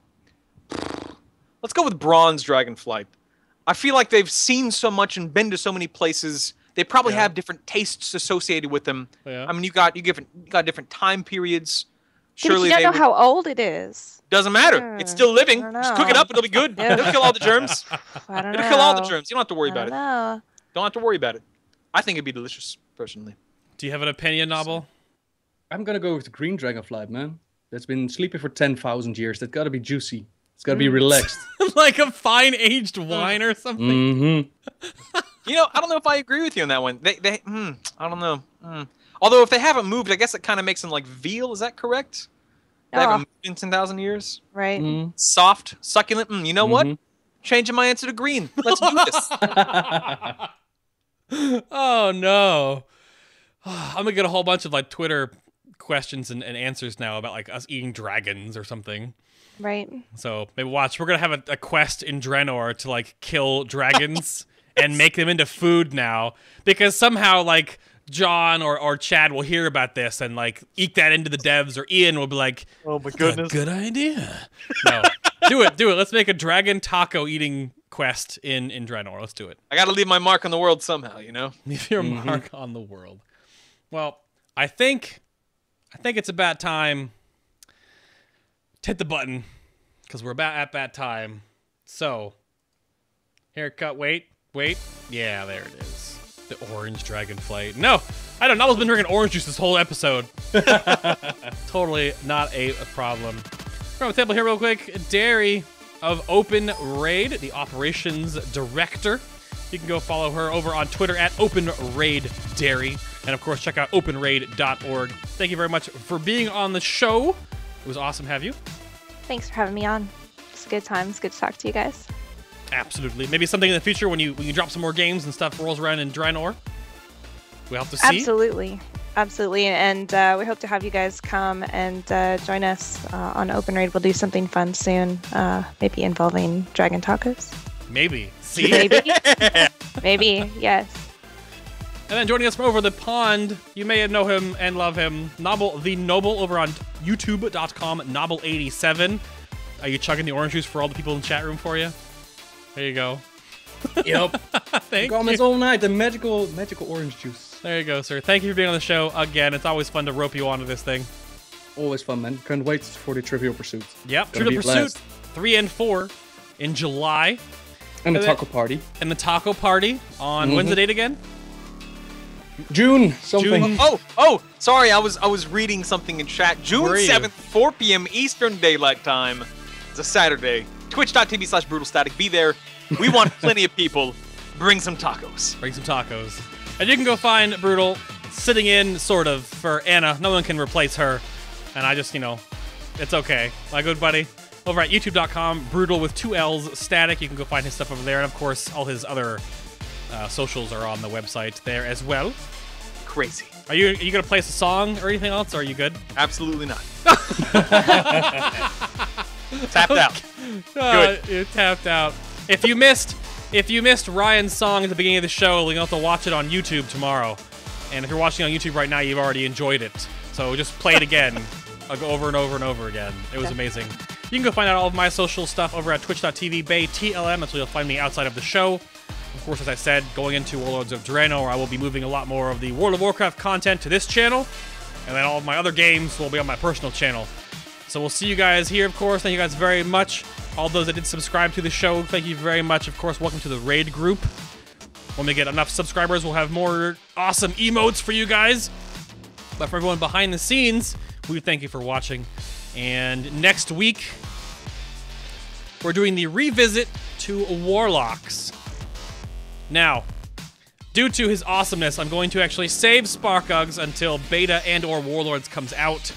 Speaker 4: Let's go with Bronze Dragonflight. I feel like they've seen so much and been to so many places. They probably have different tastes associated with them.
Speaker 1: Yeah.
Speaker 4: I mean, you got different time periods.
Speaker 3: Surely you don't know how old it is.
Speaker 4: Doesn't matter. It's still living. Just cook it up and it'll be good. It'll kill all the germs.
Speaker 3: I don't know.
Speaker 4: It'll kill all the germs. You don't have to worry about it.
Speaker 3: No.
Speaker 4: Don't have to worry about it. I think it'd be delicious, personally.
Speaker 1: Do you have an opinion, Nobbel?
Speaker 2: I'm gonna go with the green dragonfly, man. That's been sleeping for 10,000 years. That's gotta be juicy. It's gotta be relaxed.
Speaker 1: Like a fine aged wine or something.
Speaker 4: You know, I don't know if I agree with you on that one. I don't know. Although if they haven't moved, I guess it kind of makes them like veal. Is that correct? They haven't moved in 10,000 years.
Speaker 3: Right.
Speaker 4: Soft, succulent. You know what? Changing my answer to green. Let's do this.
Speaker 1: Oh no. I'm gonna get a whole bunch of like Twitter questions and answers now about like us eating dragons or something.
Speaker 3: Right.
Speaker 1: So maybe watch. We're gonna have a quest in Draenor to like kill dragons and make them into food now, because somehow like John or Chad will hear about this and like eke that into the devs, or Ian will be like,
Speaker 4: "Oh my goodness,
Speaker 1: good idea." No, do it. Let's make a dragon taco eating quest in Draenor. Let's do it.
Speaker 4: I gotta leave my mark on the world somehow, you know.
Speaker 1: Leave your mark on the world. Well, I think it's about time to hit the button, because we're about at that time. So, haircut, wait. Yeah, there it is. The orange dragonflight. No, I don't know. Nobbel's been drinking orange juice this whole episode. Totally not a problem. We're on the table here real quick. Darrie of OpenRaid, the operations director. You can go follow her over on Twitter at OpenRaidDarrie. And of course, check out openraid.org. Thank you very much for being on the show. It was awesome to have you.
Speaker 3: Thanks for having me on. It's a good time. It's good to talk to you guys.
Speaker 1: Absolutely. Maybe something in the future when you drop some more games and stuff rolls around in Draenor. We have to see.
Speaker 3: Absolutely, and we hope to have you guys come and join us on OpenRaid. We'll do something fun soon, maybe involving dragon tacos.
Speaker 1: Maybe. See?
Speaker 3: Maybe, yes.
Speaker 1: And then joining us from over the pond, you may know him and love him, Nobbel the Noble over on youtube.com, Nobbel87. Are you chugging the orange juice for all the people in the chat room for you? There you go.
Speaker 2: Yep.
Speaker 1: Thank
Speaker 2: Comments
Speaker 1: you.
Speaker 2: all night, the magical orange juice.
Speaker 1: There you go, sir. Thank you for being on the show again. It's always fun to rope you onto this thing.
Speaker 2: Always fun, man. Can't wait for the Trivial Pursuit.
Speaker 1: Yep,
Speaker 2: Gonna
Speaker 1: Trivial
Speaker 2: be a
Speaker 1: Pursuit
Speaker 2: blast.
Speaker 1: 3 and 4 in July.
Speaker 2: And the taco party.
Speaker 1: And the taco party on, when's the date again?
Speaker 2: June something.
Speaker 1: June.
Speaker 4: Oh, sorry, I was reading something in chat. June
Speaker 1: Where are you?
Speaker 4: 7th, 4 p.m. Eastern Daylight Time. It's a Saturday. Twitch.tv/BrutalStatic. Be there. We want plenty of people. Bring some tacos.
Speaker 1: Bring some tacos. And you can go find Brutal sitting in, sort of, for Anna. No one can replace her. And I just, it's okay. My good buddy. Over at youtube.com, Brutal with 2 L's, Static. You can go find his stuff over there. And, of course, all his other socials are on the website there as well.
Speaker 4: Crazy.
Speaker 1: Are you going to play us a song or anything else, or are you good?
Speaker 4: Absolutely not. Tapped out. Good.
Speaker 1: You tapped out. If you missed Ryan's song at the beginning of the show, you'll have to watch it on YouTube tomorrow. And if you're watching on YouTube right now, you've already enjoyed it. So just play it again. I'll go over and over and over again. It was amazing. You can go find out all of my social stuff over at twitch.tv BayTLM. That's where you'll find me outside of the show. Of course, as I said, going into Warlords of Drano, where I will be moving a lot more of the World of Warcraft content to this channel. And then all of my other games will be on my personal channel. So we'll see you guys here, of course. Thank you guys very much. All those that did subscribe to the show, thank you very much. Of course, welcome to the raid group. When we get enough subscribers, we'll have more awesome emotes for you guys. But for everyone behind the scenes, we thank you for watching. And next week, we're doing the revisit to Warlocks. Now, due to his awesomeness, I'm going to actually save Sparkugs until Beta and/or Warlords comes out.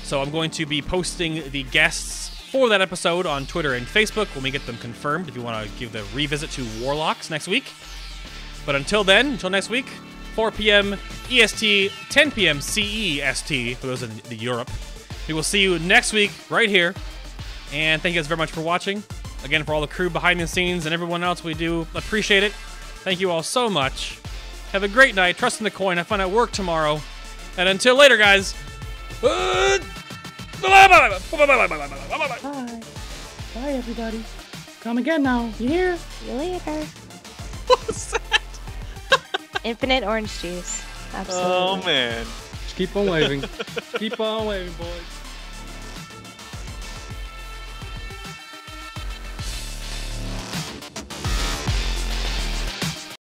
Speaker 1: So I'm going to be posting the guests for that episode on Twitter and Facebook when we get them confirmed, if you want to give the revisit to Warlocks next week. But until then, until next week, 4 p.m. EST, 10 p.m. CEST, for those in the Europe. We will see you next week right here. And thank you guys very much for watching. Again, for all the crew behind the scenes and everyone else, we do appreciate it. Thank you all so much. Have a great night. Trust in the coin. Have fun at work tomorrow. And until later, guys.
Speaker 2: Bye. Bye, everybody. Come again now. You hear?
Speaker 3: See you later.
Speaker 4: What was that?
Speaker 3: Infinite orange juice. Absolutely.
Speaker 4: Oh, man.
Speaker 2: Just keep on waving. Keep on waving, boys.